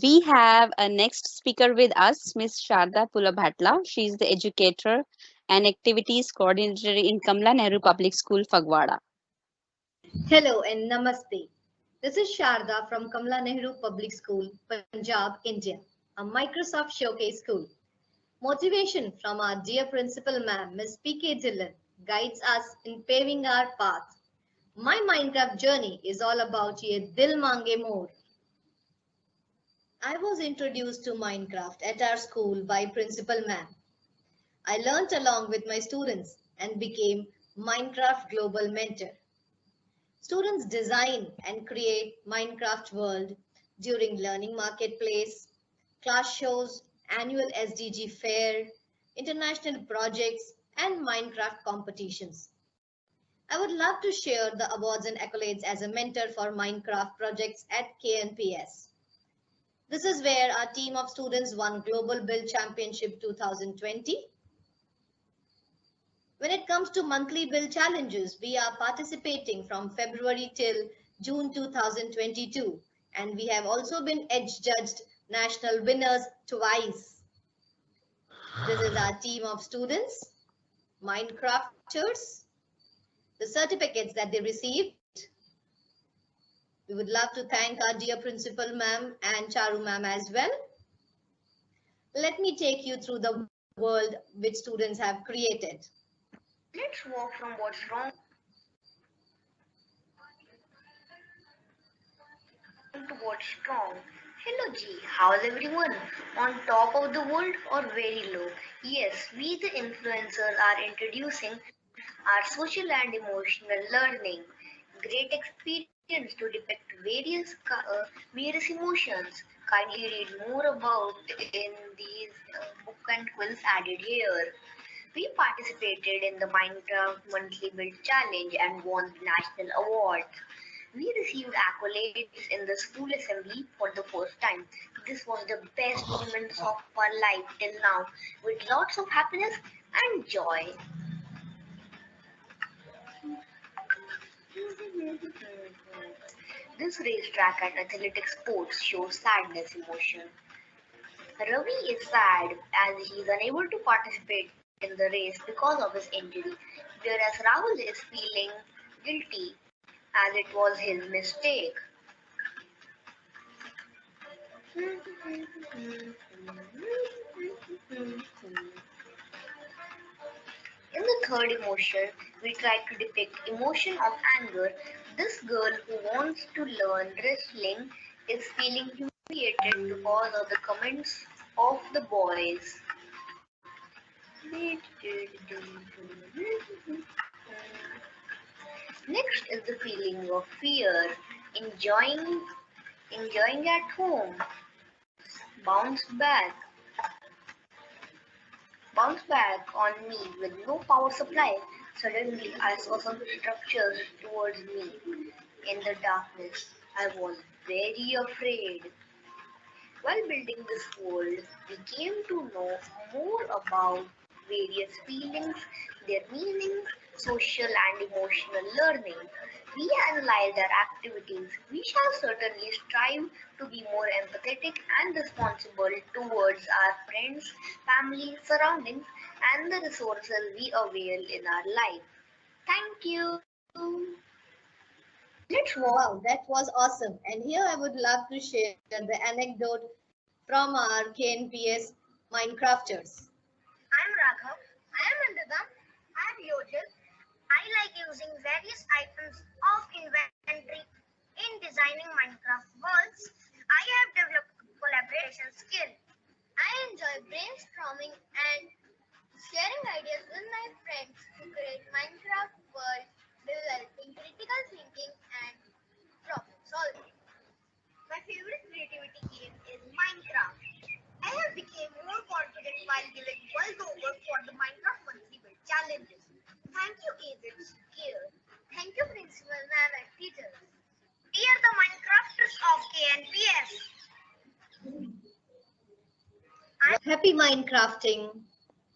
We have a next speaker with us, Miss Sharda Pulabhatla. She is the educator and activities coordinator in Kamla Nehru Public School, Fagwada. Hello and namaste. This is Sharda from Kamla Nehru Public School, Punjab, India, a Microsoft Showcase school. Motivation from our dear principal ma'am, Ms. P.K. Dillon, guides us in paving our path. My Minecraft journey is all about ye dil mange more. I was introduced to Minecraft at our school by Principal Ma'am. I learnt along with my students and became Minecraft Global Mentor. Students design and create Minecraft world during learning marketplace, class shows, annual SDG fair, international projects, and Minecraft competitions. I would love to share the awards and accolades as a mentor for Minecraft projects at KNPS. This is where our team of students won Global Build Championship 2020. When it comes to monthly build challenges, we are participating from February till June 2022, and we have also been edge judged national winners twice. This is our team of students, Minecrafters, the certificates that they received. We would love to thank our dear principal ma'am and Charu ma'am as well. Let me take you through the world which students have created. Let's walk from what's wrong to what's strong. Hello G, how's everyone? On top of the world or very low? Yes, we the influencers are introducing our social and emotional learning. Great experience to depict various emotions. Kindly read more about in these book and quiz added here. We participated in the Minecraft Monthly Build Challenge and won the national award. We received accolades in the school assembly for the first time. This was the best moments of our life till now, with lots of happiness and joy. This racetrack and athletic sports shows sadness emotion. Ravi is sad as he is unable to participate in the race because of his injury, whereas Rahul is feeling guilty as it was his mistake. In the third emotion, we try to depict emotion of anger. This girl who wants to learn wrestling is feeling humiliated because of the comments of the boys. Next is the feeling of fear, enjoying at home, bounce back, bounce back on me with no power supply. Suddenly I saw some structures towards me. In the darkness, I was very afraid. While building this world, we came to know more about various feelings, their meanings, social and emotional learning. We analyzed our activities. We shall certainly strive to be more empathetic and responsible towards our friends, family, surroundings, and the resources we avail in our life. Thank you. Wow, that was awesome. And here I would love to share the anecdote from our KNPS Minecrafters. I'm Raghav. I am Andada. I am Yojil. I like using various items of inventory in designing Minecraft worlds. I have developed a collaboration skill. I enjoy brainstorming and sharing ideas with my friends to create Minecraft worlds, developing critical thinking and problem solving. My favorite creativity game is Minecraft. I have become more confident while giving world over for the Minecraft monthly build challenges. Thank you, AZCCare. Thank you, Principal Ma'am and teachers. We are the Minecrafters of KNPS. Happy Minecrafting.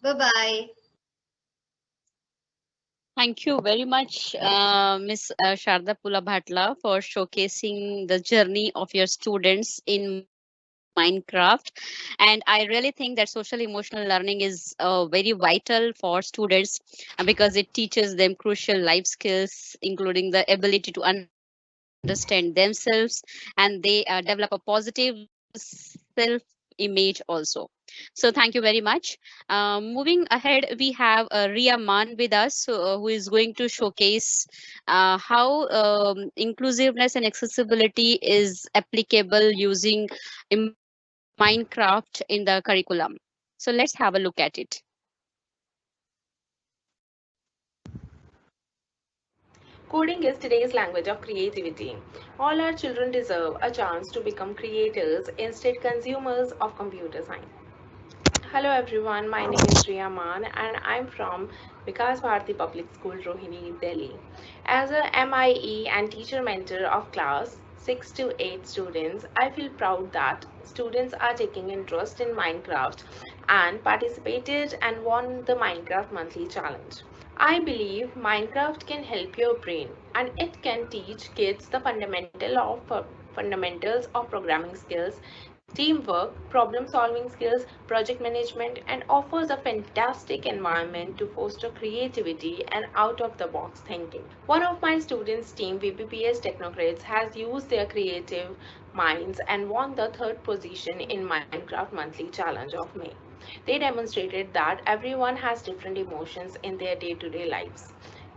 Bye bye. Thank you very much, Miss Sharda Pula Bhatla, for showcasing the journey of your students in Minecraft. And I really think that social emotional learning is very vital for students because it teaches them crucial life skills, including the ability to understand themselves, and they develop a positive self-image also. So thank you very much. Moving ahead, we have Ria Man with us, who is going to showcase how inclusiveness and accessibility is applicable using Minecraft in the curriculum. So let's have a look at it. Coding is today's language of creativity. All our children deserve a chance to become creators instead consumers of computer science. Hello everyone, my name is Riya Man and I'm from Vikas Bharati Public School, Rohini, Delhi. As a MIE and teacher mentor of class 6 to 8 students, I feel proud that students are taking interest in Minecraft and participated and won the Minecraft Monthly Challenge. I believe Minecraft can help your brain and it can teach kids the fundamentals of programming skills, teamwork, problem solving skills, project management, and offers a fantastic environment to foster creativity and out of the box thinking. One of my students' team, VPPS Technocrats, has used their creative minds and won the third position in Minecraft Monthly Challenge of May. They demonstrated that everyone has different emotions in their day to day lives.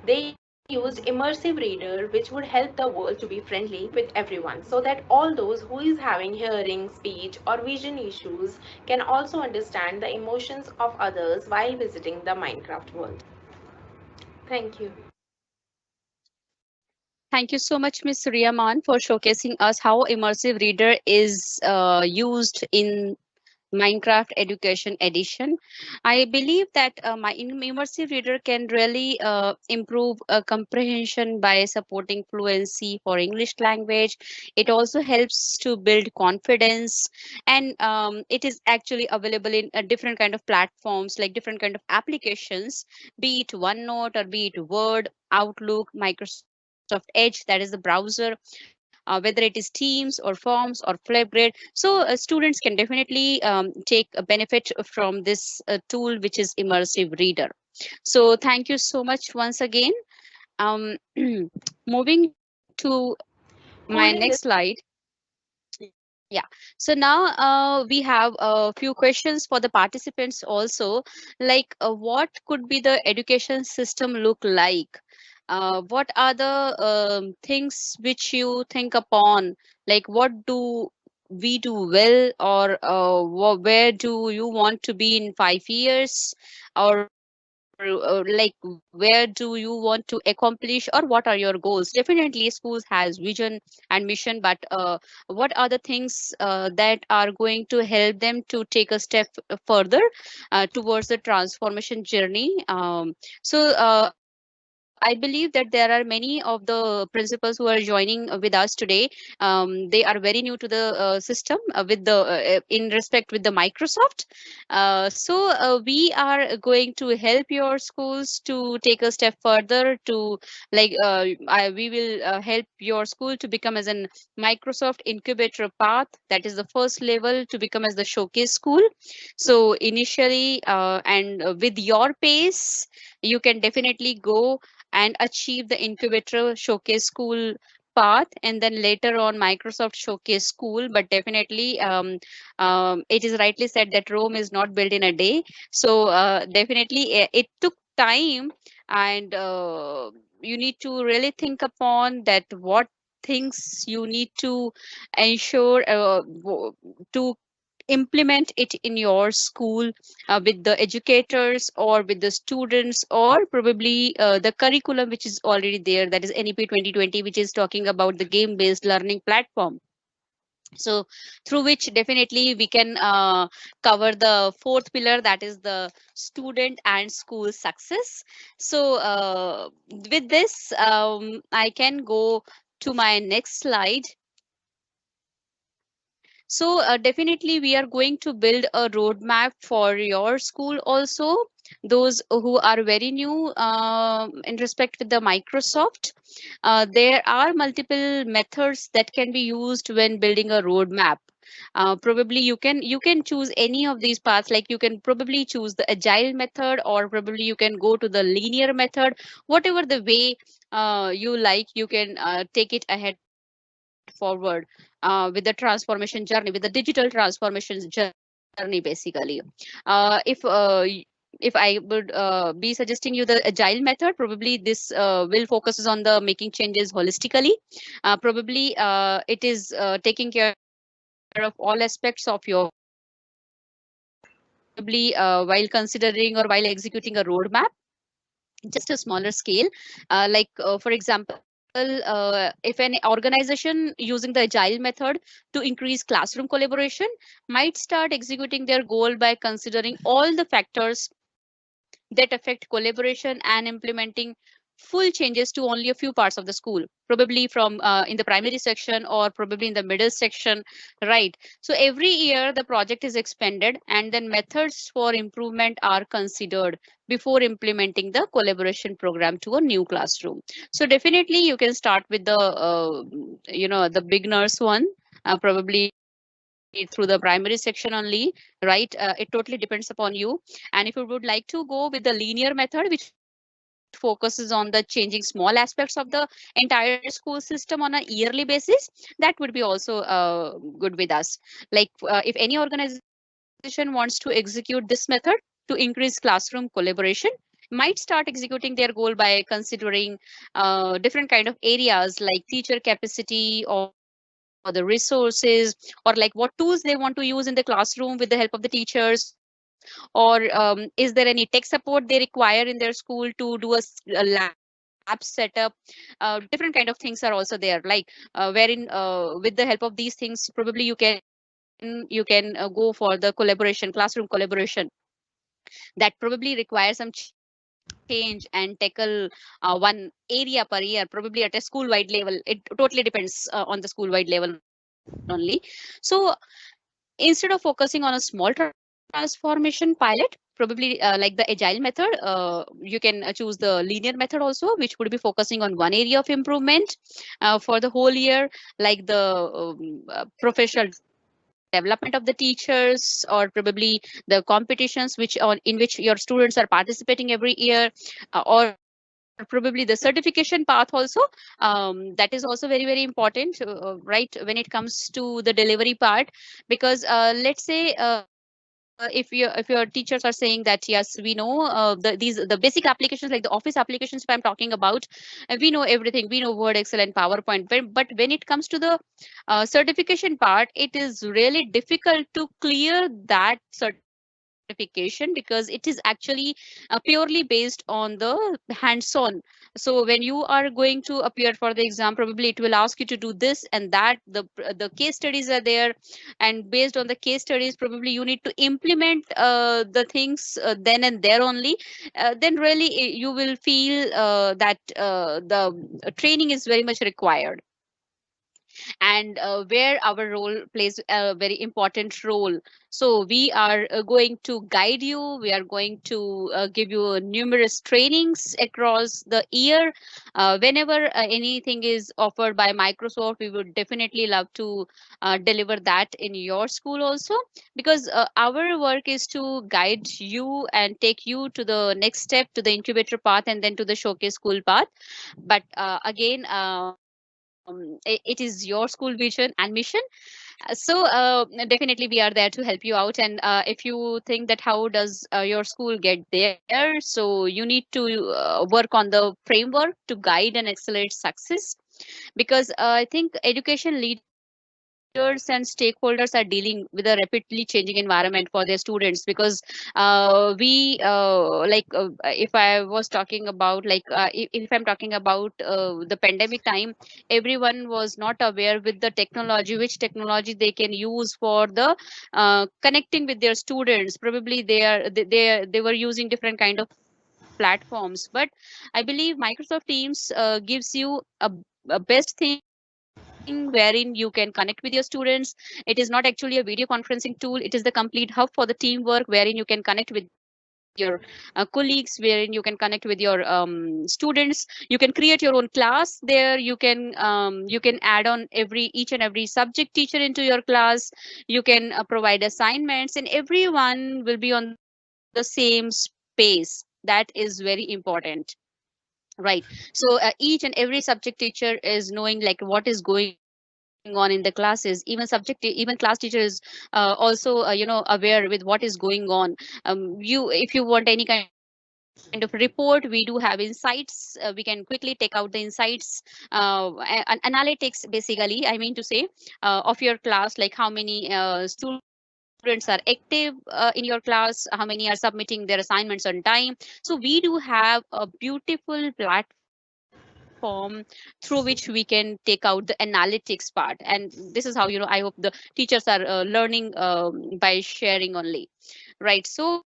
They used immersive reader, which would help the world to be friendly with everyone, so that all those who is having hearing, speech, or vision issues can also understand the emotions of others while visiting the Minecraft world. Thank you. Thank you so much, Miss Riaman, for showcasing us how immersive reader is used in Minecraft Education Edition. I believe that my immersive reader can really improve comprehension by supporting fluency for English language. It also helps to build confidence, and it is actually available in different kind of platforms, like different kind of applications, be it OneNote or be it Word, Outlook, Microsoft Edge, that is the browser, whether it is Teams or Forms or Flipgrid. So students can definitely take a benefit from this tool, which is immersive reader. So thank you so much once again. um, Moving to my next Coding is slide. Yeah. So now we have a few questions for the participants also. Like, what could be the education system look like? What are the things which you think upon? Like, what do we do well, or where do you want to be in 5 years? Or like, where do you want to accomplish, or what are your goals? Definitely schools has vision and mission, but what are the things that are going to help them to take a step further towards the transformation journey? I believe that there are many of the principals who are joining with us today. They are very new to the system with the in respect with the Microsoft. We are going to help your schools to take a step further to, like, we will help your school to become as an Microsoft incubator path. That is the first level to become as the showcase school. So initially, and with your pace, you can definitely go and achieve the incubator showcase school path, and then later on Microsoft Showcase School. But definitely, it is rightly said that Rome is not built in a day. So definitely, it took time, and you need to really think upon that what things you need to ensure to implement it in your school with the educators or with the students, or probably the curriculum which is already there, that is NEP 2020, which is talking about the game based learning platform. So through which definitely we can cover the fourth pillar, that is the student and school success. So with this, I can go to my next slide. So definitely we are going to build a roadmap for your school also. Those who are very new in respect with the Microsoft, there are multiple methods that can be used when building a roadmap. Probably you can choose any of these paths, like you can probably choose the agile method, or probably you can go to the linear method. Whatever the way you like, you can take it ahead forward with the transformation journey, with the digital transformation journey basically. If if I would be suggesting you the agile method, probably this will focuses on the making changes holistically. Probably it is taking care of all aspects of your school, probably while considering or while executing a roadmap, just a smaller scale. For example, if an organization using the agile method to increase classroom collaboration might start executing their goal by considering all the factors that affect collaboration and implementing full changes to only a few parts of the school, probably from in the primary section or probably in the middle section, right? So every year the project is expanded, and then methods for improvement are considered before implementing the collaboration program to a new classroom. So definitely you can start with the the beginners one, probably through the primary section only, right? It totally depends upon you. And if you would like to go with the linear method, which focuses on the changing small aspects of the entire school system on a yearly basis, that would be also good with us. Like if any organization wants to execute this method to increase classroom collaboration, might start executing their goal by considering different kind of areas like teacher capacity or the resources, or like what tools they want to use in the classroom with the help of the teachers, or is there any tech support they require in their school to do a lab setup. Different kind of things are also there, like wherein with the help of these things, probably you can go for the collaboration, classroom collaboration, that probably require some change and tackle one area per year, probably at a school wide level. It totally depends on the school wide level only. So instead of focusing on a small transformation pilot, probably like the agile method, you can choose the linear method also, which would be focusing on one area of improvement for the whole year, like the professional development of the teachers, or probably the competitions in which your students are participating every year, or probably the certification path also. That is also very very important, right, when it comes to the delivery part. Because let's say if your teachers are saying that yes, we know the basic applications like the office applications if I'm talking about, we know everything, we know Word, Excel and PowerPoint. But when it comes to the certification part, it is really difficult to clear that certification, because it is actually purely based on the hands-on. So when you are going to appear for the exam, probably it will ask you to do this and that. The case studies are there, and based on the case studies, probably you need to implement the things then and there only. Then really you will feel that the training is very much required, and where our role plays a very important role. So we are going to guide you, we are going to give you numerous trainings across the year. Whenever anything is offered by Microsoft, we would definitely love to deliver that in your school also, because our work is to guide you and take you to the next step, to the incubator path, and then to the showcase school path. But again, it is your school vision and mission. Definitely we are there to help you out. And if you think that how does your school get there, so you need to work on the framework to guide and accelerate success, because I think education leaders and stakeholders are dealing with a rapidly changing environment for their students. Because if I was talking about if I'm talking about the pandemic time, everyone was not aware with the technology, which technology they can use for the connecting with their students. Probably they were using different kind of platforms, but I believe Microsoft Teams gives you a best thing wherein you can connect with your students. It is not actually a video conferencing tool, it is the complete hub for the teamwork, wherein you can connect with your colleagues, wherein you can connect with your students. You can create your own class there. You can add on each and every subject teacher into your class. You can provide assignments, and everyone will be on the same space. That is very important. Right. So each and every subject teacher is knowing like what is going on in the classes. Even class teacher is also aware with what is going on. You if you want any kind of report, we do have insights. We can quickly take out the insights, analytics basically, I mean to say, of your class, like how many students are active in your class, how many are submitting their assignments on time. So we do have a beautiful platform through which we can take out the analytics part. And this is how, I hope the teachers are learning by sharing only. Right. So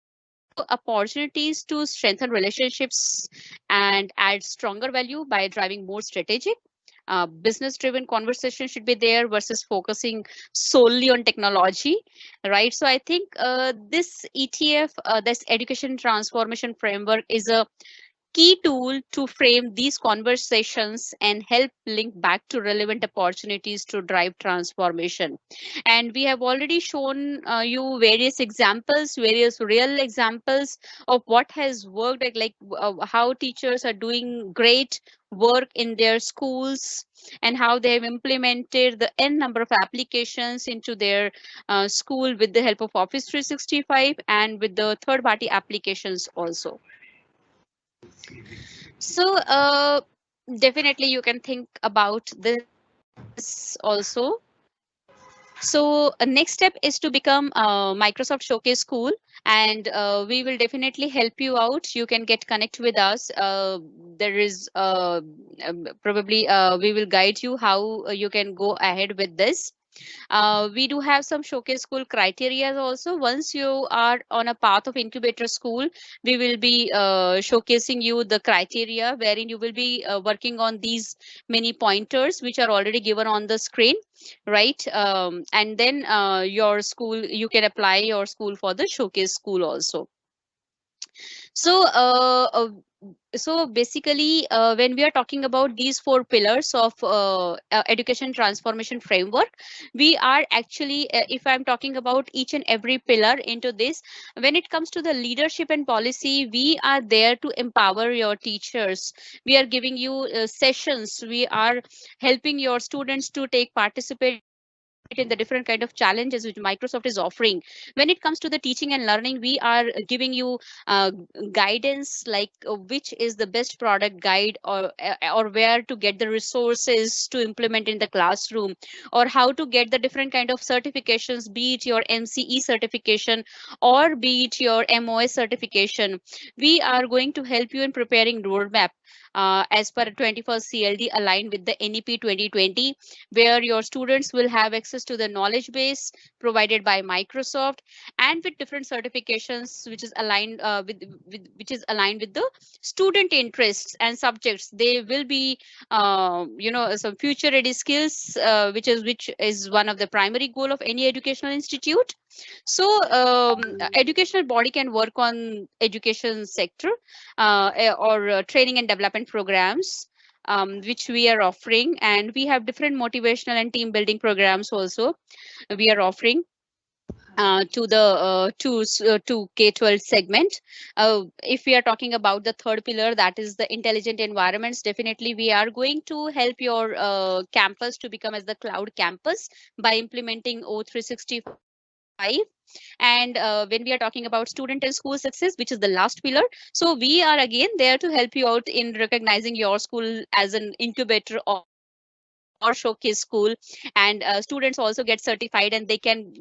opportunities to strengthen relationships and add stronger value by driving more strategic business driven conversation should be there versus focusing solely on technology. Right. So I think this ETF, this education transformation framework, is a key tool to frame these conversations and help link back to relevant opportunities to drive transformation. And we have already shown you various examples, various real examples of what has worked, how teachers are doing great work in their schools, and how they have implemented the n number of applications into their school with the help of Office 365 and with the third party applications also. So, definitely you can think about this also. So, next step is to become Microsoft Showcase School, and we will definitely help you out. You can get connect with us. There is probably we will guide you how you can go ahead with this. We do have some showcase school criteria also. Once you are on a path of incubator school, we will be showcasing you the criteria wherein you will be working on these many pointers which are already given on the screen, right? And then your school, you can apply your school for the showcase school also. So, basically, when we are talking about these four pillars of education transformation framework, we are actually, if I'm talking about each and every pillar into this, when it comes to the leadership and policy, we are there to empower your teachers. We are giving you sessions. We are helping your students to take participate in the different kind of challenges which Microsoft is offering. When it comes to the teaching and learning, we are giving you guidance, like which is the best product guide, or where to get the resources to implement in the classroom, or how to get the different kind of certifications, be it your MCE certification or be it your MOS certification. We are going to help you in preparing roadmap as per 21st CLD aligned with the NEP 2020, where your students will have access to the knowledge base provided by Microsoft, and with different certifications which is aligned with the student interests and subjects. They will be some future ready skills, which is one of the primary goal of any educational institute. So educational body can work on education sector or training and development programs, which we are offering, and we have different motivational and team building programs also we are offering. to K-12 segment. If we are talking about the third pillar, that is the intelligent environments, definitely we are going to help your campus to become as the cloud campus by implementing O365. And when we are talking about student and school success, which is the last pillar, so we are again there to help you out in recognizing your school as an incubator or showcase school. And students also get certified and they can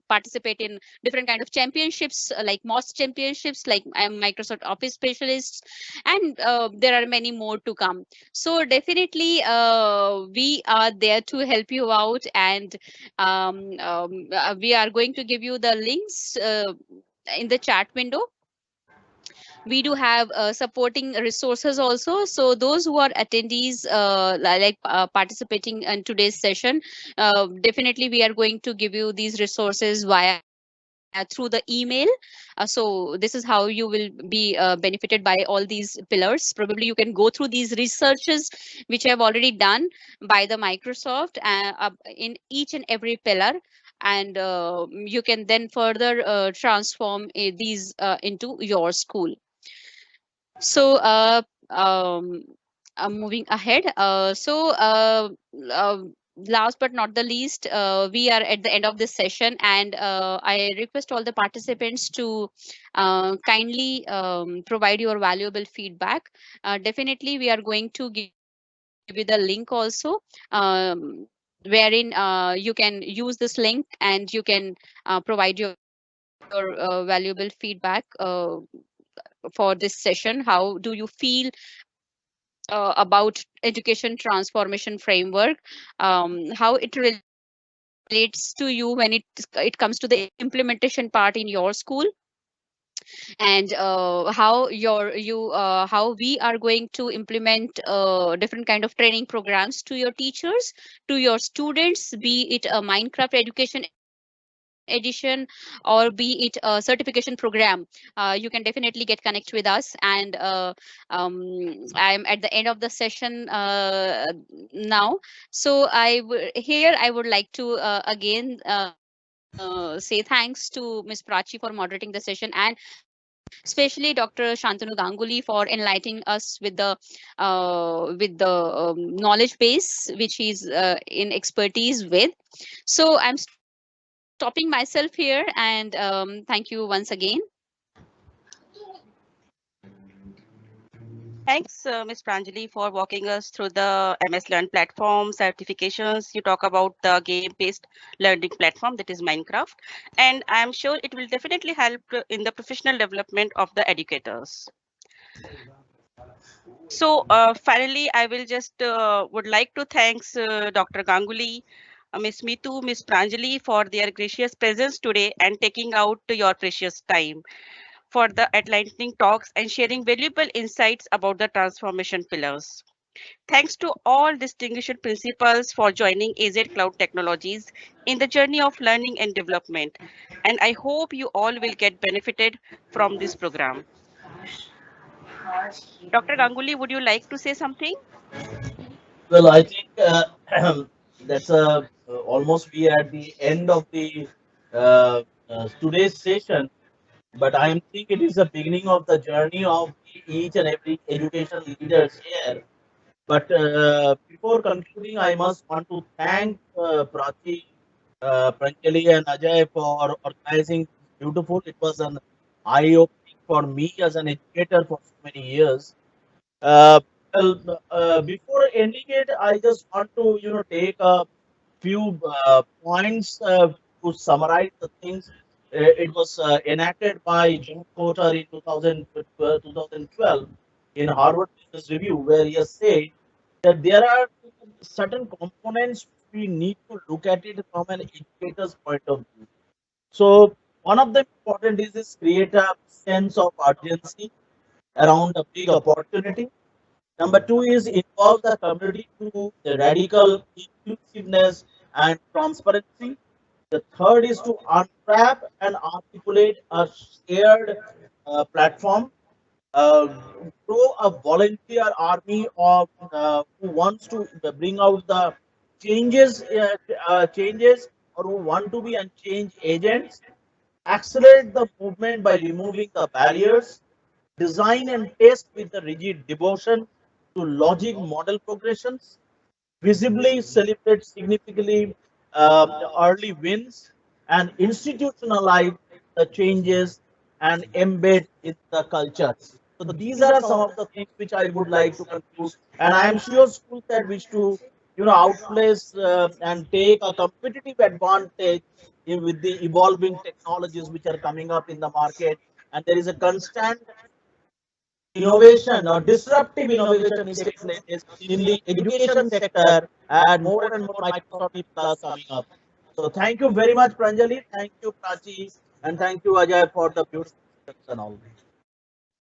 participate in different kind of championships, like most championships, like Microsoft Office specialists, and there are many more to come. So definitely we are there to help you out, and we are going to give you the links in the chat window. We do have supporting resources also, so those who are attendees participating in today's session, definitely we are going to give you these resources via through the email. So this is how you will be benefited by all these pillars. Probably you can go through these researches which have already done by the Microsoft in each and every pillar, and you can then further transform these into your school. So, moving ahead. Uh, Last but not the least, we are at the end of this session, and I request all the participants to kindly provide your valuable feedback. Definitely, we are going to give you the link also, wherein you can use this link and you can provide your valuable feedback for this session. How do you feel about education transformation framework, how it relates to you when it comes to the implementation part in your school, and how we are going to implement different kind of training programs to your teachers, to your students, be it a Minecraft education edition or be it a certification program. You can definitely get connect with us, and I'm at the end of the session now. So here I would like to again say thanks to Ms. Prachi for moderating the session, and especially Dr. Shantanu Ganguly for enlightening us with the knowledge base which he's in expertise with. So I'm stopping myself here, and thank you once again. Thanks, Ms. Pranjali, for walking us through the MS Learn platform certifications. You talk about the game-based learning platform that is Minecraft, and I'm sure it will definitely help in the professional development of the educators. So finally, I will just would like to thanks Dr. Ganguly, Ms. Meetu, Ms. Pranjali for their gracious presence today and taking out your precious time for the enlightening talks and sharing valuable insights about the transformation pillars. Thanks to all distinguished principals for joining AZ Cloud Technologies in the journey of learning and development. And I hope you all will get benefited from this program. Dr. Ganguly, would you like to say something? Well, I think that's almost we are at the end of the today's session, but I think it is the beginning of the journey of each and every education leaders here. But before concluding, I must want to thank Prachi, Pranjali, and Ajay for organizing this beautiful. It was an eye-opening for me as an educator for so many years. Uh, Before ending it, I just want to take a few points to summarize the things. It was enacted by John Porter in 2012 in Harvard Business Review, where he has said that there are certain components we need to look at it from an educator's point of view. So one of the important is create a sense of urgency around a big opportunity. Number two is involve the community through the radical inclusiveness and transparency. The third is to unwrap and articulate a shared platform, uh, grow a volunteer army of who wants to bring out the changes, changes, or who want to be and change agents. accelerate the movement by removing the barriers, design and test with the rigid devotion to logic model progressions, visibly celebrate significantly early wins, and institutionalize the changes and embed in the culture. So these are some of the things which I would like to conclude, and I am sure schools that wish to, outplace and take a competitive advantage with the evolving technologies which are coming up in the market, and there is a constant innovation or disruptive innovation is taking place in the education sector, and more Microsoft people are coming up. So thank you very much, Pranjali. Thank you, Prachi, and thank you, Ajay, for the beautiful and all.